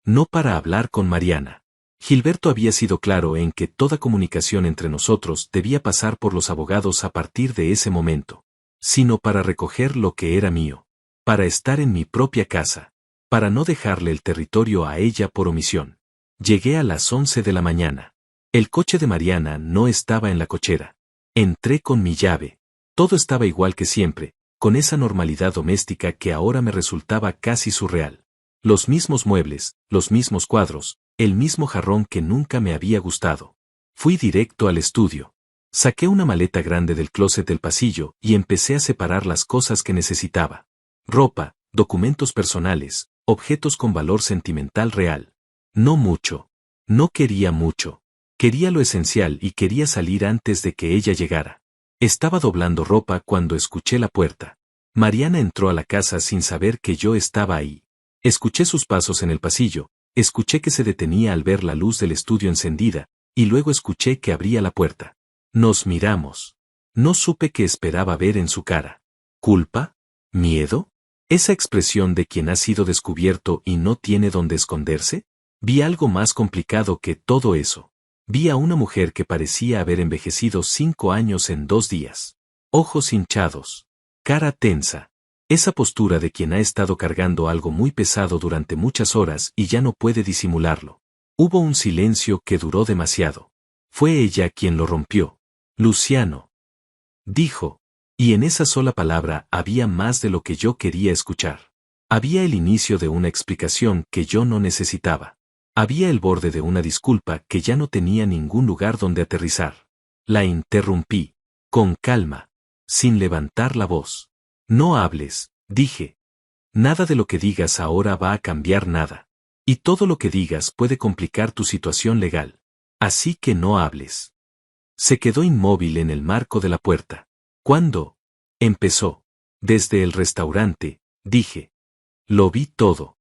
No para hablar con Mariana. Gilberto había sido claro en que toda comunicación entre nosotros debía pasar por los abogados a partir de ese momento. Sino para recoger lo que era mío. Para estar en mi propia casa. Para no dejarle el territorio a ella por omisión. Llegué a las 11 de la mañana. El coche de Mariana no estaba en la cochera. Entré con mi llave. Todo estaba igual que siempre, con esa normalidad doméstica que ahora me resultaba casi surreal. Los mismos muebles, los mismos cuadros, el mismo jarrón que nunca me había gustado. Fui directo al estudio. Saqué una maleta grande del closet del pasillo y empecé a separar las cosas que necesitaba. Ropa, documentos personales, objetos con valor sentimental real. No mucho. No quería mucho. Quería lo esencial y quería salir antes de que ella llegara. Estaba doblando ropa cuando escuché la puerta. Mariana entró a la casa sin saber que yo estaba ahí. Escuché sus pasos en el pasillo, escuché que se detenía al ver la luz del estudio encendida, y luego escuché que abría la puerta. Nos miramos. No supe qué esperaba ver en su cara. ¿Culpa? ¿Miedo? ¿Esa expresión de quien ha sido descubierto y no tiene dónde esconderse? Vi algo más complicado que todo eso. Vi a una mujer que parecía haber envejecido 5 años en 2 días. Ojos hinchados. Cara tensa. Esa postura de quien ha estado cargando algo muy pesado durante muchas horas y ya no puede disimularlo. Hubo un silencio que duró demasiado. Fue ella quien lo rompió. Luciano. Dijo. Y en esa sola palabra había más de lo que yo quería escuchar. Había el inicio de una explicación que yo no necesitaba. Había el borde de una disculpa que ya no tenía ningún lugar donde aterrizar. La interrumpí. Con calma. Sin levantar la voz. No hables, dije. Nada de lo que digas ahora va a cambiar nada. Y todo lo que digas puede complicar tu situación legal. Así que no hables. Se quedó inmóvil en el marco de la puerta. ¿Cuándo? Empezó. Desde el restaurante, dije. Lo vi todo.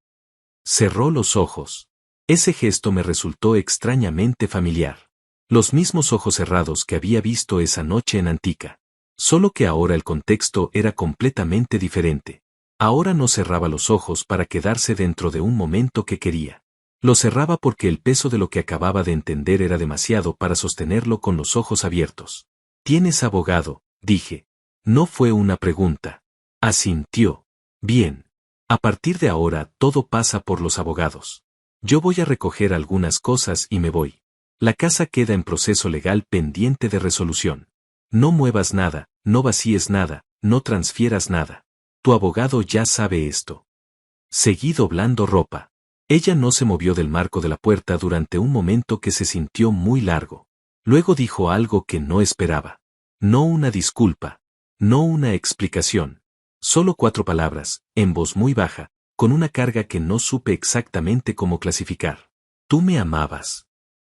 Cerró los ojos. Ese gesto me resultó extrañamente familiar. Los mismos ojos cerrados que había visto esa noche en Antica. Solo que ahora el contexto era completamente diferente. Ahora no cerraba los ojos para quedarse dentro de un momento que quería. Lo cerraba porque el peso de lo que acababa de entender era demasiado para sostenerlo con los ojos abiertos. ¿Tienes abogado?, dije. No fue una pregunta. Asintió. Bien. A partir de ahora todo pasa por los abogados. Yo voy a recoger algunas cosas y me voy. La casa queda en proceso legal pendiente de resolución. No muevas nada, no vacíes nada, no transfieras nada. Tu abogado ya sabe esto. Seguí doblando ropa. Ella no se movió del marco de la puerta durante un momento que se sintió muy largo. Luego dijo algo que no esperaba. No una disculpa. No una explicación. Solo 4 palabras, en voz muy baja, con una carga que no supe exactamente cómo clasificar. Tú me amabas.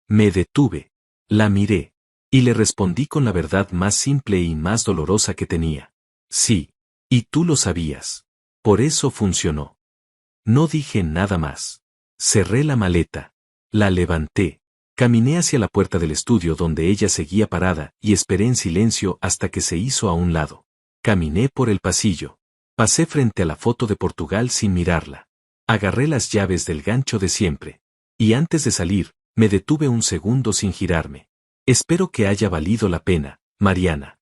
Me detuve. La miré. Y le respondí con la verdad más simple y más dolorosa que tenía. Sí. Y tú lo sabías. Por eso funcionó. No dije nada más. Cerré la maleta. La levanté. Caminé hacia la puerta del estudio donde ella seguía parada y esperé en silencio hasta que se hizo a un lado. Caminé por el pasillo. Pasé frente a la foto de Portugal sin mirarla. Agarré las llaves del gancho de siempre. Y antes de salir, me detuve un segundo sin girarme. Espero que haya valido la pena, Mariana.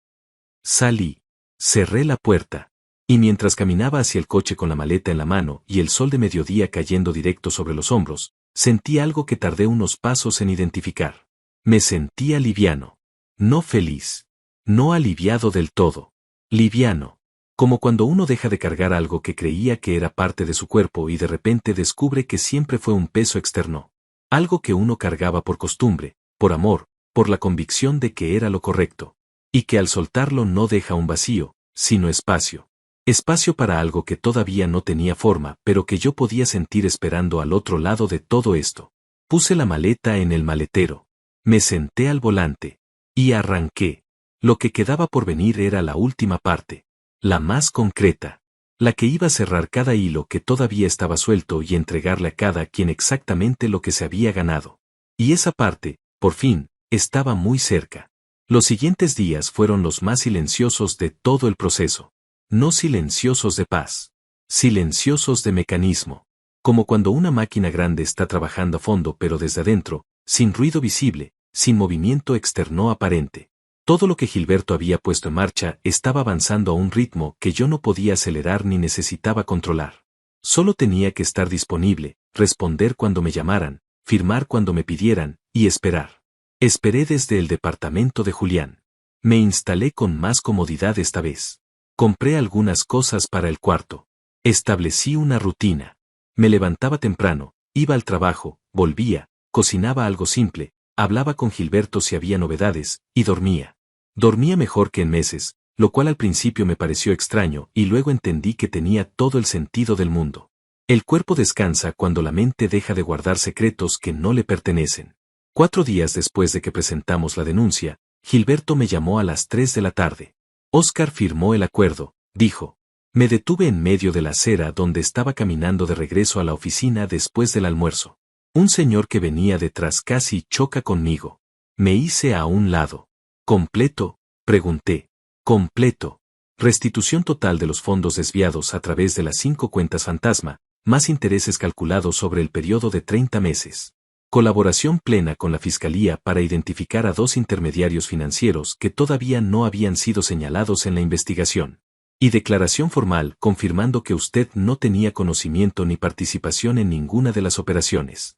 Salí. Cerré la puerta. Y mientras caminaba hacia el coche con la maleta en la mano y el sol de mediodía cayendo directo sobre los hombros, sentí algo que tardé unos pasos en identificar. Me sentía liviano. No feliz. No aliviado del todo. Liviano. Como cuando uno deja de cargar algo que creía que era parte de su cuerpo y de repente descubre que siempre fue un peso externo. Algo que uno cargaba por costumbre, por amor, por la convicción de que era lo correcto. Y que al soltarlo no deja un vacío, sino espacio. Espacio para algo que todavía no tenía forma, pero que yo podía sentir esperando al otro lado de todo esto. Puse la maleta en el maletero. Me senté al volante. Y arranqué. Lo que quedaba por venir era la última parte. La más concreta. La que iba a cerrar cada hilo que todavía estaba suelto y entregarle a cada quien exactamente lo que se había ganado. Y esa parte, por fin, estaba muy cerca. Los siguientes días fueron los más silenciosos de todo el proceso. No silenciosos de paz. Silenciosos de mecanismo. Como cuando una máquina grande está trabajando a fondo pero desde adentro, sin ruido visible, sin movimiento externo aparente. Todo lo que Gilberto había puesto en marcha estaba avanzando a un ritmo que yo no podía acelerar ni necesitaba controlar. Solo tenía que estar disponible, responder cuando me llamaran, firmar cuando me pidieran, y esperar. Esperé desde el departamento de Julián. Me instalé con más comodidad esta vez. Compré algunas cosas para el cuarto. Establecí una rutina. Me levantaba temprano, iba al trabajo, volvía, cocinaba algo simple, hablaba con Gilberto si había novedades, y dormía. Dormía mejor que en meses, lo cual al principio me pareció extraño y luego entendí que tenía todo el sentido del mundo. El cuerpo descansa cuando la mente deja de guardar secretos que no le pertenecen. 4 días después de que presentamos la denuncia, Gilberto me llamó a las 3 de la tarde. Óscar firmó el acuerdo, dijo. Me detuve en medio de la acera donde estaba caminando de regreso a la oficina después del almuerzo. Un señor que venía detrás casi choca conmigo. Me hice a un lado. ¿Completo? Pregunté. Completo. Restitución total de los fondos desviados a través de las 5 cuentas fantasma, más intereses calculados sobre el periodo de 30 meses. Colaboración plena con la Fiscalía para identificar a 2 intermediarios financieros que todavía no habían sido señalados en la investigación. Y declaración formal confirmando que usted no tenía conocimiento ni participación en ninguna de las operaciones.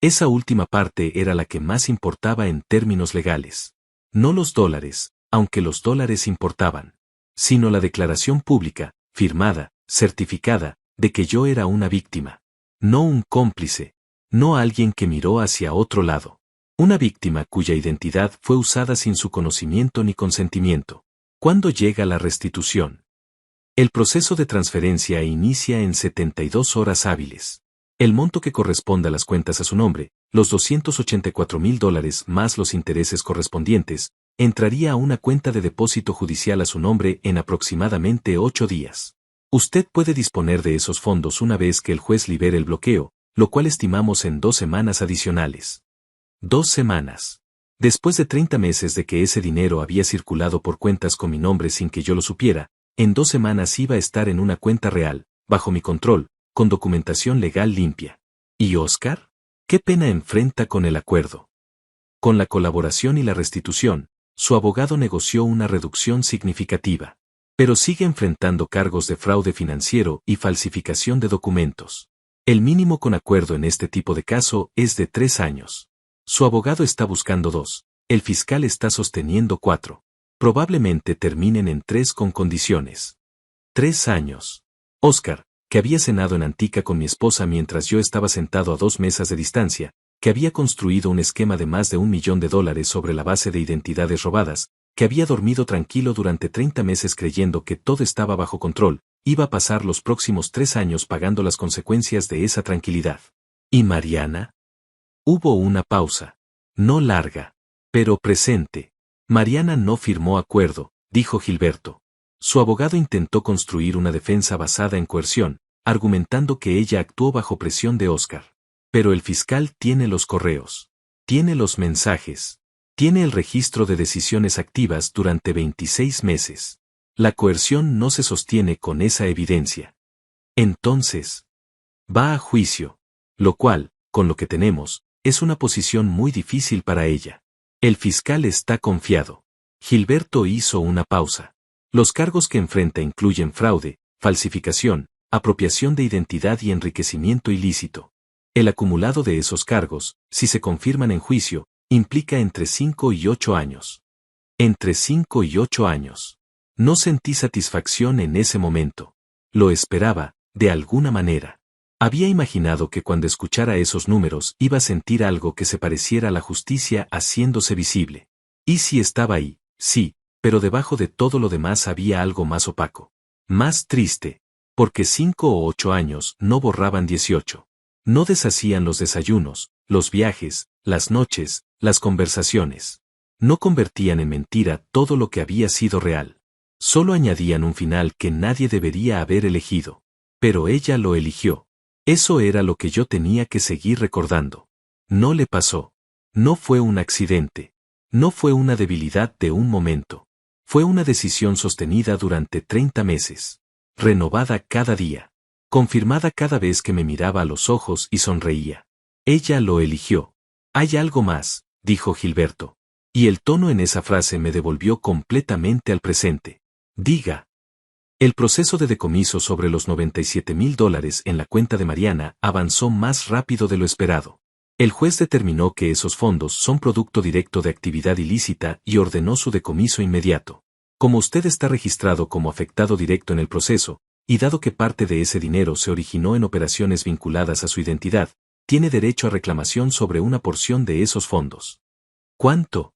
Esa última parte era la que más importaba en términos legales. No los dólares, aunque los dólares importaban, sino la declaración pública, firmada, certificada, de que yo era una víctima. No un cómplice. No alguien que miró hacia otro lado. Una víctima cuya identidad fue usada sin su conocimiento ni consentimiento. ¿Cuándo llega la restitución? El proceso de transferencia inicia en 72 horas hábiles. El monto que corresponda a las cuentas a su nombre, los $284,000 más los intereses correspondientes, entraría a una cuenta de depósito judicial a su nombre en aproximadamente 8 días. Usted puede disponer de esos fondos una vez que el juez libere el bloqueo, lo cual estimamos en 2 semanas adicionales. 2 semanas. Después de 30 meses de que ese dinero había circulado por cuentas con mi nombre sin que yo lo supiera, en 2 semanas iba a estar en una cuenta real, bajo mi control, con documentación legal limpia. ¿Y Óscar? ¿Qué pena enfrenta con el acuerdo? Con la colaboración y la restitución, su abogado negoció una reducción significativa. Pero sigue enfrentando cargos de fraude financiero y falsificación de documentos. El mínimo con acuerdo en este tipo de caso es de 3 años. Su abogado está buscando 2, el fiscal está sosteniendo 4. Probablemente terminen en 3 con condiciones. 3 años. Óscar, que había cenado en Antica con mi esposa mientras yo estaba sentado a 2 mesas de distancia, que había construido un esquema de más de $1 millón sobre la base de identidades robadas, que había dormido tranquilo durante 30 meses creyendo que todo estaba bajo control, iba a pasar los próximos 3 años pagando las consecuencias de esa tranquilidad. ¿Y Mariana? Hubo una pausa. No larga, pero presente. Mariana no firmó acuerdo, dijo Gilberto. Su abogado intentó construir una defensa basada en coerción, argumentando que ella actuó bajo presión de Óscar. Pero el fiscal tiene los correos. Tiene los mensajes. Tiene el registro de decisiones activas durante 26 meses. La coerción no se sostiene con esa evidencia. Entonces, va a juicio. Lo cual, con lo que tenemos, es una posición muy difícil para ella. El fiscal está confiado. Gilberto hizo una pausa. Los cargos que enfrenta incluyen fraude, falsificación, apropiación de identidad y enriquecimiento ilícito. El acumulado de esos cargos, si se confirman en juicio, implica entre 5 y 8 años. Entre 5 y 8 años. No sentí satisfacción en ese momento. Lo esperaba, de alguna manera. Había imaginado que cuando escuchara esos números iba a sentir algo que se pareciera a la justicia haciéndose visible. Y si estaba ahí, sí, pero debajo de todo lo demás había algo más opaco. Más triste. Porque 5 o 8 años no borraban 18. No deshacían los desayunos, los viajes, las noches, las conversaciones. No convertían en mentira todo lo que había sido real. Solo añadían un final que nadie debería haber elegido. Pero ella lo eligió. Eso era lo que yo tenía que seguir recordando. No le pasó. No fue un accidente. No fue una debilidad de un momento. Fue una decisión sostenida durante 30 meses. Renovada cada día. Confirmada cada vez que me miraba a los ojos y sonreía. Ella lo eligió. Hay algo más, dijo Gilberto. Y el tono en esa frase me devolvió completamente al presente. Diga. El proceso de decomiso sobre los $97,000 en la cuenta de Mariana avanzó más rápido de lo esperado. El juez determinó que esos fondos son producto directo de actividad ilícita y ordenó su decomiso inmediato. Como usted está registrado como afectado directo en el proceso, y dado que parte de ese dinero se originó en operaciones vinculadas a su identidad, tiene derecho a reclamación sobre una porción de esos fondos. ¿Cuánto?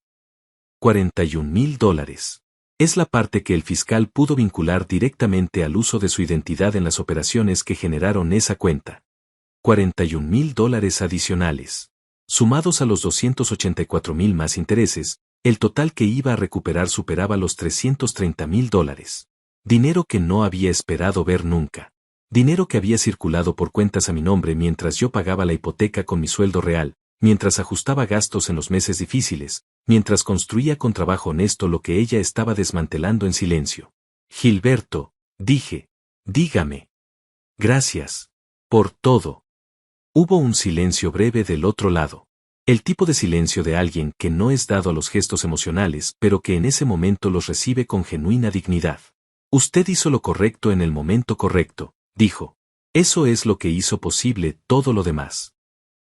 $41,000. Es la parte que el fiscal pudo vincular directamente al uso de su identidad en las operaciones que generaron esa cuenta. $41,000 adicionales. Sumados a los $284,000 más intereses, el total que iba a recuperar superaba los $330,000. Dinero que no había esperado ver nunca. Dinero que había circulado por cuentas a mi nombre mientras yo pagaba la hipoteca con mi sueldo real, mientras ajustaba gastos en los meses difíciles, mientras construía con trabajo honesto lo que ella estaba desmantelando en silencio. Gilberto, dije, dígame. Gracias. Por todo. Hubo un silencio breve del otro lado. El tipo de silencio de alguien que no es dado a los gestos emocionales, pero que en ese momento los recibe con genuina dignidad. Usted hizo lo correcto en el momento correcto, dijo. Eso es lo que hizo posible todo lo demás.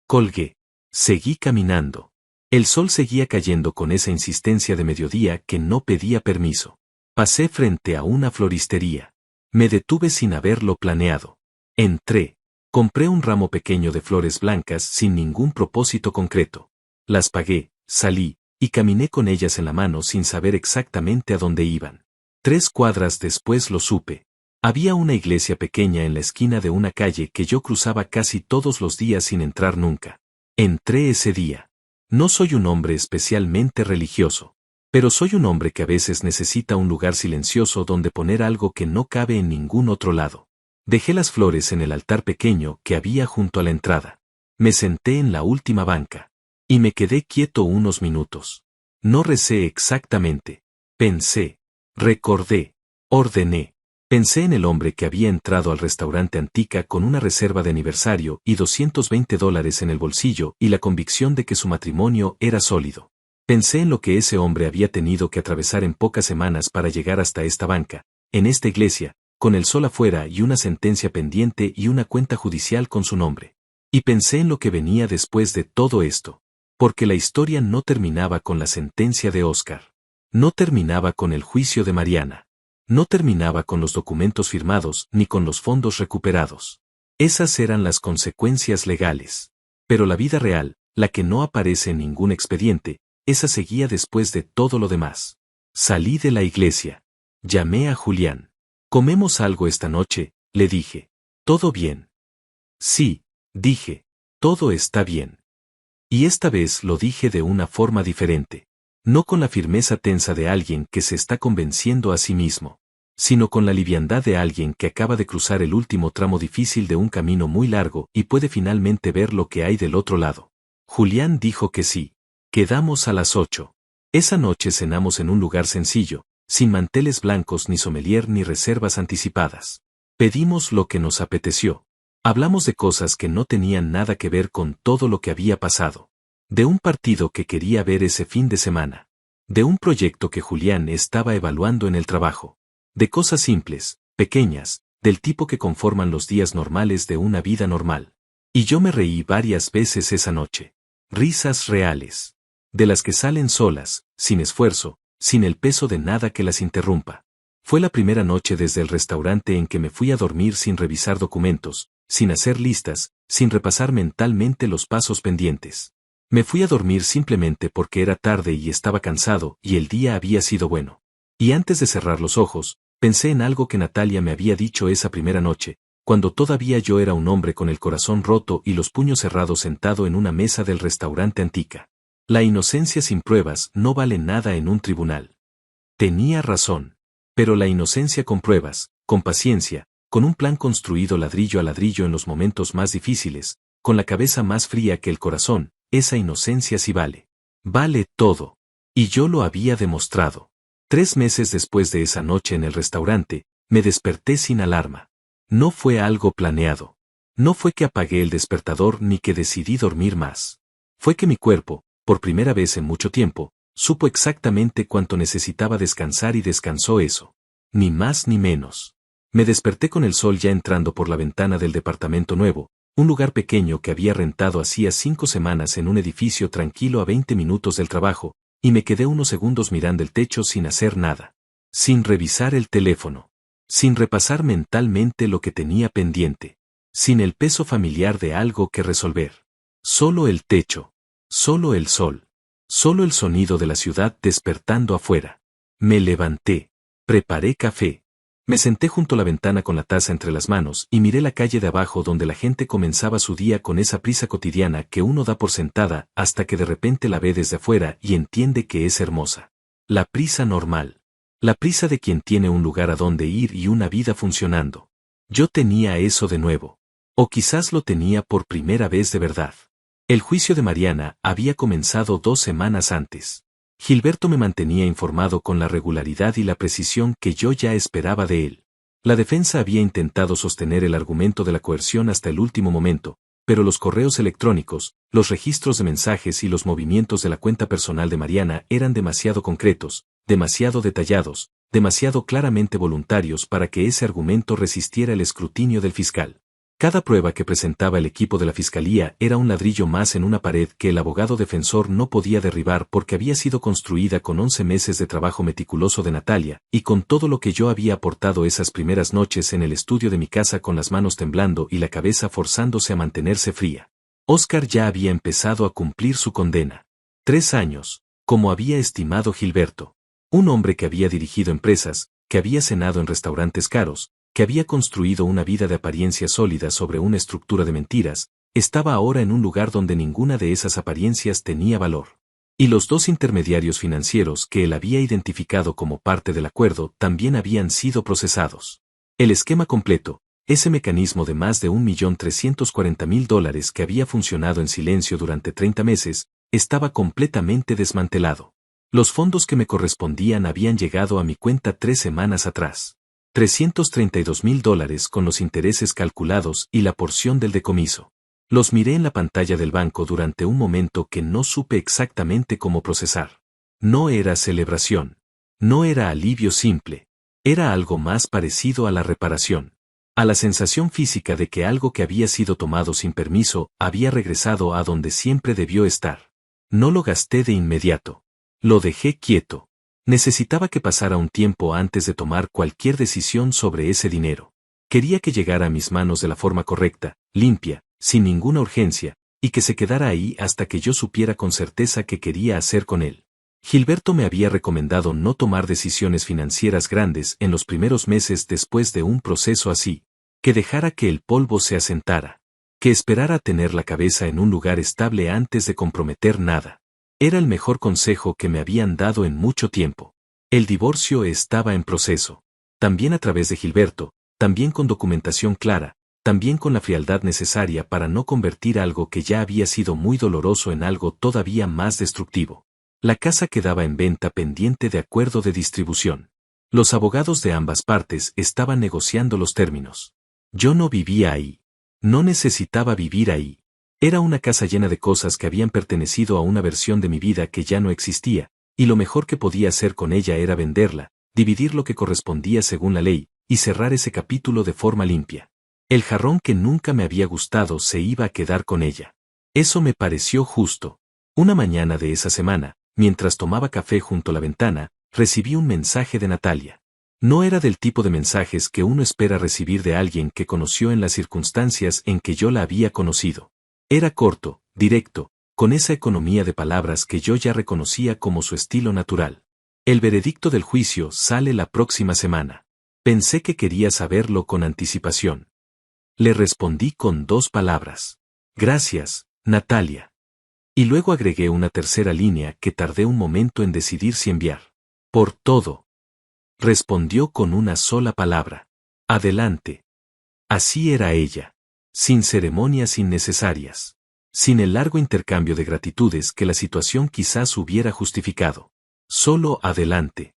Colgué. Seguí caminando. El sol seguía cayendo con esa insistencia de mediodía que no pedía permiso. Pasé frente a una floristería. Me detuve sin haberlo planeado. Entré. Compré un ramo pequeño de flores blancas sin ningún propósito concreto. Las pagué, salí, y caminé con ellas en la mano sin saber exactamente a dónde iban. 3 cuadras después lo supe. Había una iglesia pequeña en la esquina de una calle que yo cruzaba casi todos los días sin entrar nunca. Entré ese día. No soy un hombre especialmente religioso, pero soy un hombre que a veces necesita un lugar silencioso donde poner algo que no cabe en ningún otro lado. Dejé las flores en el altar pequeño que había junto a la entrada. Me senté en la última banca. Y me quedé quieto unos minutos. No recé exactamente. Pensé. Recordé. Ordené. Pensé en el hombre que había entrado al restaurante Antica con una reserva de aniversario y $220 en el bolsillo y la convicción de que su matrimonio era sólido. Pensé en lo que ese hombre había tenido que atravesar en pocas semanas para llegar hasta esta banca, en esta iglesia, con el sol afuera y una sentencia pendiente y una cuenta judicial con su nombre. Y pensé en lo que venía después de todo esto. Porque la historia no terminaba con la sentencia de Oscar. No terminaba con el juicio de Mariana. No terminaba con los documentos firmados ni con los fondos recuperados. Esas eran las consecuencias legales. Pero la vida real, la que no aparece en ningún expediente, esa seguía después de todo lo demás. Salí de la iglesia. Llamé a Julián. «¿Comemos algo esta noche?», le dije. «¿Todo bien?». «Sí», dije. «Todo está bien». Y esta vez lo dije de una forma diferente. No con la firmeza tensa de alguien que se está convenciendo a sí mismo, sino con la liviandad de alguien que acaba de cruzar el último tramo difícil de un camino muy largo y puede finalmente ver lo que hay del otro lado. Julián dijo que sí. Quedamos a las 8. Esa noche cenamos en un lugar sencillo, sin manteles blancos ni sommelier ni reservas anticipadas. Pedimos lo que nos apeteció. Hablamos de cosas que no tenían nada que ver con todo lo que había pasado. De un partido que quería ver ese fin de semana. De un proyecto que Julián estaba evaluando en el trabajo. De cosas simples, pequeñas, del tipo que conforman los días normales de una vida normal. Y yo me reí varias veces esa noche. Risas reales. De las que salen solas, sin esfuerzo, sin el peso de nada que las interrumpa. Fue la primera noche desde el restaurante en que me fui a dormir sin revisar documentos, sin hacer listas, sin repasar mentalmente los pasos pendientes. Me fui a dormir simplemente porque era tarde y estaba cansado y el día había sido bueno. Y antes de cerrar los ojos, pensé en algo que Natalia me había dicho esa primera noche, cuando todavía yo era un hombre con el corazón roto y los puños cerrados sentado en una mesa del restaurante Antica. La inocencia sin pruebas no vale nada en un tribunal. Tenía razón. Pero la inocencia con pruebas, con paciencia, con un plan construido ladrillo a ladrillo en los momentos más difíciles, con la cabeza más fría que el corazón, esa inocencia sí vale. Vale todo. Y yo lo había demostrado. 3 meses después de esa noche en el restaurante, me desperté sin alarma. No fue algo planeado. No fue que apagué el despertador ni que decidí dormir más. Fue que mi cuerpo, por primera vez en mucho tiempo, supo exactamente cuánto necesitaba descansar y descansó eso. Ni más ni menos. Me desperté con el sol ya entrando por la ventana del departamento nuevo, un lugar pequeño que había rentado hacía 5 semanas en un edificio tranquilo a 20 minutos del trabajo, y me quedé unos segundos mirando el techo sin hacer nada. Sin revisar el teléfono. Sin repasar mentalmente lo que tenía pendiente. Sin el peso familiar de algo que resolver. Solo el techo. Solo el sol. Solo el sonido de la ciudad despertando afuera. Me levanté. Preparé café. Me senté junto a la ventana con la taza entre las manos y miré la calle de abajo donde la gente comenzaba su día con esa prisa cotidiana que uno da por sentada hasta que de repente la ve desde afuera y entiende que es hermosa. La prisa normal. La prisa de quien tiene un lugar a donde ir y una vida funcionando. Yo tenía eso de nuevo. O quizás lo tenía por primera vez de verdad. El juicio de Mariana había comenzado 2 semanas antes. Gilberto me mantenía informado con la regularidad y la precisión que yo ya esperaba de él. La defensa había intentado sostener el argumento de la coerción hasta el último momento, pero los correos electrónicos, los registros de mensajes y los movimientos de la cuenta personal de Mariana eran demasiado concretos, demasiado detallados, demasiado claramente voluntarios para que ese argumento resistiera el escrutinio del fiscal. Cada prueba que presentaba el equipo de la fiscalía era un ladrillo más en una pared que el abogado defensor no podía derribar porque había sido construida con 11 meses de trabajo meticuloso de Natalia, y con todo lo que yo había aportado esas primeras noches en el estudio de mi casa con las manos temblando y la cabeza forzándose a mantenerse fría. Oscar ya había empezado a cumplir su condena. 3 años, como había estimado Gilberto. Un hombre que había dirigido empresas, que había cenado en restaurantes caros, que había construido una vida de apariencia sólida sobre una estructura de mentiras, estaba ahora en un lugar donde ninguna de esas apariencias tenía valor. Y los 2 intermediarios financieros que él había identificado como parte del acuerdo también habían sido procesados. El esquema completo, ese mecanismo de más de $1.340.000 que había funcionado en silencio durante 30 meses, estaba completamente desmantelado. Los fondos que me correspondían habían llegado a mi cuenta 3 semanas atrás. $332.000 con los intereses calculados y la porción del decomiso. Los miré en la pantalla del banco durante un momento que no supe exactamente cómo procesar. No era celebración. No era alivio simple. Era algo más parecido a la reparación. A la sensación física de que algo que había sido tomado sin permiso había regresado a donde siempre debió estar. No lo gasté de inmediato. Lo dejé quieto. Necesitaba que pasara un tiempo antes de tomar cualquier decisión sobre ese dinero. Quería que llegara a mis manos de la forma correcta, limpia, sin ninguna urgencia, y que se quedara ahí hasta que yo supiera con certeza qué quería hacer con él. Gilberto me había recomendado no tomar decisiones financieras grandes en los primeros meses después de un proceso así, que dejara que el polvo se asentara, que esperara a tener la cabeza en un lugar estable antes de comprometer nada. Era el mejor consejo que me habían dado en mucho tiempo. El divorcio estaba en proceso. También a través de Gilberto, también con documentación clara, también con la frialdad necesaria para no convertir algo que ya había sido muy doloroso en algo todavía más destructivo. La casa quedaba en venta pendiente de acuerdo de distribución. Los abogados de ambas partes estaban negociando los términos. Yo no vivía ahí. No necesitaba vivir ahí. Era una casa llena de cosas que habían pertenecido a una versión de mi vida que ya no existía, y lo mejor que podía hacer con ella era venderla, dividir lo que correspondía según la ley, y cerrar ese capítulo de forma limpia. El jarrón que nunca me había gustado se iba a quedar con ella. Eso me pareció justo. Una mañana de esa semana, mientras tomaba café junto a la ventana, recibí un mensaje de Natalia. No era del tipo de mensajes que uno espera recibir de alguien que conoció en las circunstancias en que yo la había conocido. Era corto, directo, con esa economía de palabras que yo ya reconocía como su estilo natural. El veredicto del juicio sale la próxima semana. Pensé que quería saberlo con anticipación. Le respondí con 2 palabras. Gracias, Natalia. Y luego agregué una tercera línea que tardé un momento en decidir si enviar. Por todo. Respondió con una sola palabra. Adelante. Así era ella. Sin ceremonias innecesarias. Sin el largo intercambio de gratitudes que la situación quizás hubiera justificado. Solo adelante.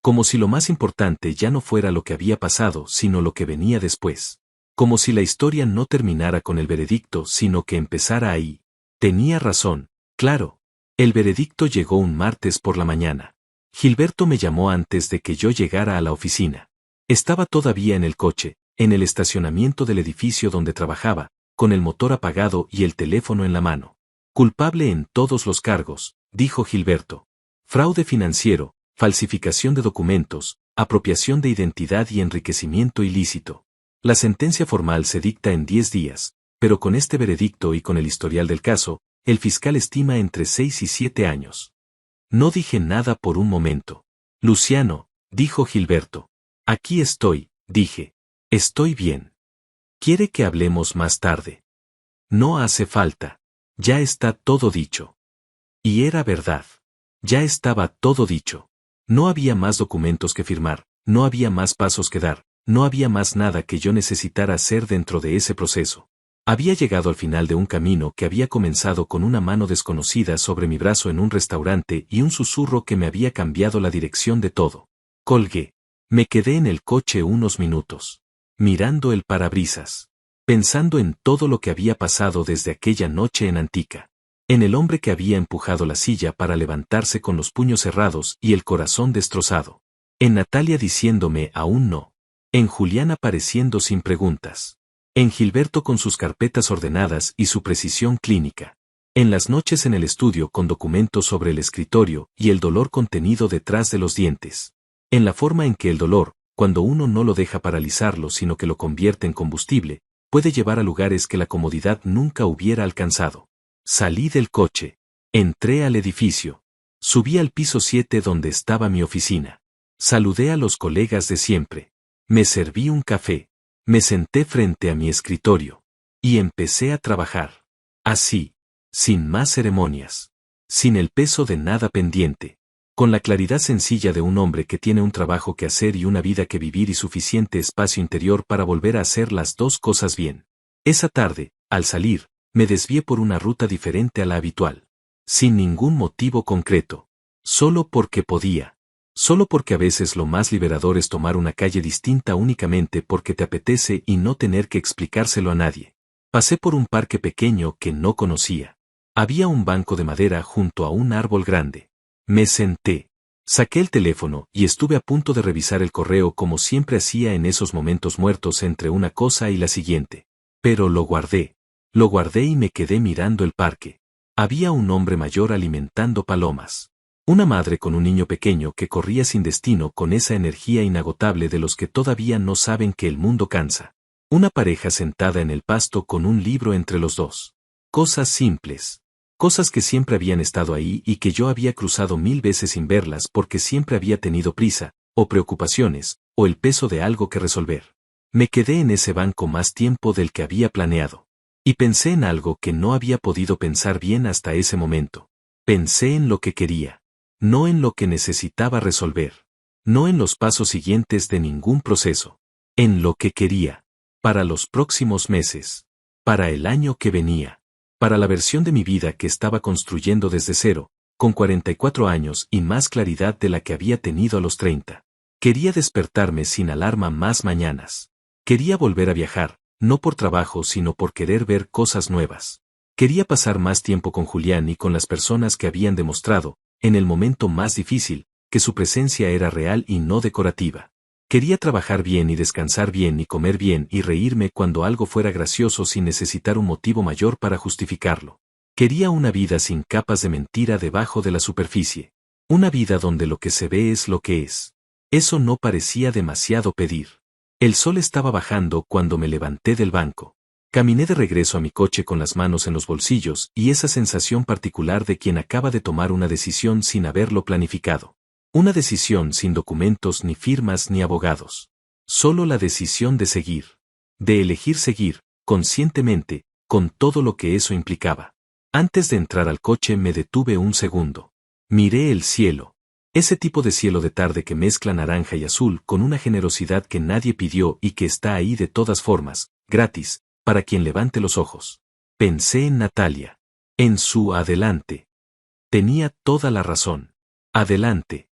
Como si lo más importante ya no fuera lo que había pasado, sino lo que venía después. Como si la historia no terminara con el veredicto, sino que empezara ahí. Tenía razón, claro. El veredicto llegó un martes por la mañana. Gilberto me llamó antes de que yo llegara a la oficina. Estaba todavía en el coche, en el estacionamiento del edificio donde trabajaba, con el motor apagado y el teléfono en la mano. Culpable en todos los cargos, dijo Gilberto. Fraude financiero, falsificación de documentos, apropiación de identidad y enriquecimiento ilícito. La sentencia formal se dicta en 10 días, pero con este veredicto y con el historial del caso, el fiscal estima entre 6 y 7 años. No dije nada por un momento. Luciano, dijo Gilberto. Aquí estoy, dije. Estoy bien. ¿Quiere que hablemos más tarde? No hace falta. Ya está todo dicho. Y era verdad. Ya estaba todo dicho. No había más documentos que firmar, no había más pasos que dar, no había más nada que yo necesitara hacer dentro de ese proceso. Había llegado al final de un camino que había comenzado con una mano desconocida sobre mi brazo en un restaurante y un susurro que me había cambiado la dirección de todo. Colgué. Me quedé en el coche unos minutos, mirando el parabrisas, pensando en todo lo que había pasado desde aquella noche en Antica. En el hombre que había empujado la silla para levantarse con los puños cerrados y el corazón destrozado. En Natalia diciéndome aún no. En Julián apareciendo sin preguntas. En Gilberto con sus carpetas ordenadas y su precisión clínica. En las noches en el estudio con documentos sobre el escritorio y el dolor contenido detrás de los dientes. En la forma en que el dolor, cuando uno no lo deja paralizarlo sino que lo convierte en combustible, puede llevar a lugares que la comodidad nunca hubiera alcanzado. Salí del coche. Entré al edificio. Subí al piso 7 donde estaba mi oficina. Saludé a los colegas de siempre. Me serví un café. Me senté frente a mi escritorio. Y empecé a trabajar. Así. Sin más ceremonias. Sin el peso de nada pendiente. Con la claridad sencilla de un hombre que tiene un trabajo que hacer y una vida que vivir y suficiente espacio interior para volver a hacer las 2 cosas bien. Esa tarde, al salir, me desvié por una ruta diferente a la habitual. Sin ningún motivo concreto. Solo porque podía. Solo porque a veces lo más liberador es tomar una calle distinta únicamente porque te apetece y no tener que explicárselo a nadie. Pasé por un parque pequeño que no conocía. Había un banco de madera junto a un árbol grande. Me senté. Saqué el teléfono y estuve a punto de revisar el correo como siempre hacía en esos momentos muertos entre una cosa y la siguiente. Pero lo guardé. Lo guardé y me quedé mirando el parque. Había un hombre mayor alimentando palomas. Una madre con un niño pequeño que corría sin destino con esa energía inagotable de los que todavía no saben que el mundo cansa. Una pareja sentada en el pasto con un libro entre los dos. Cosas simples. Cosas que siempre habían estado ahí y que yo había cruzado 1000 veces sin verlas porque siempre había tenido prisa, o preocupaciones, o el peso de algo que resolver. Me quedé en ese banco más tiempo del que había planeado. Y pensé en algo que no había podido pensar bien hasta ese momento. Pensé en lo que quería. No en lo que necesitaba resolver. No en los pasos siguientes de ningún proceso. En lo que quería. Para los próximos meses. Para el año que venía. Para la versión de mi vida que estaba construyendo desde cero, con 44 años y más claridad de la que había tenido a los 30. Quería despertarme sin alarma más mañanas. Quería volver a viajar. No por trabajo sino por querer ver cosas nuevas. Quería pasar más tiempo con Julián y con las personas que habían demostrado, en el momento más difícil, que su presencia era real y no decorativa. Quería trabajar bien y descansar bien y comer bien y reírme cuando algo fuera gracioso sin necesitar un motivo mayor para justificarlo. Quería una vida sin capas de mentira debajo de la superficie. Una vida donde lo que se ve es lo que es. Eso no parecía demasiado pedir. El sol estaba bajando cuando me levanté del banco. Caminé de regreso a mi coche con las manos en los bolsillos y esa sensación particular de quien acaba de tomar una decisión sin haberlo planificado. Una decisión sin documentos ni firmas ni abogados. Solo la decisión de seguir. De elegir seguir, conscientemente, con todo lo que eso implicaba. Antes de entrar al coche me detuve un segundo. Miré el cielo. Ese tipo de cielo de tarde que mezcla naranja y azul con una generosidad que nadie pidió y que está ahí de todas formas, gratis, para quien levante los ojos. Pensé en Natalia. En su adelante. Tenía toda la razón. Adelante.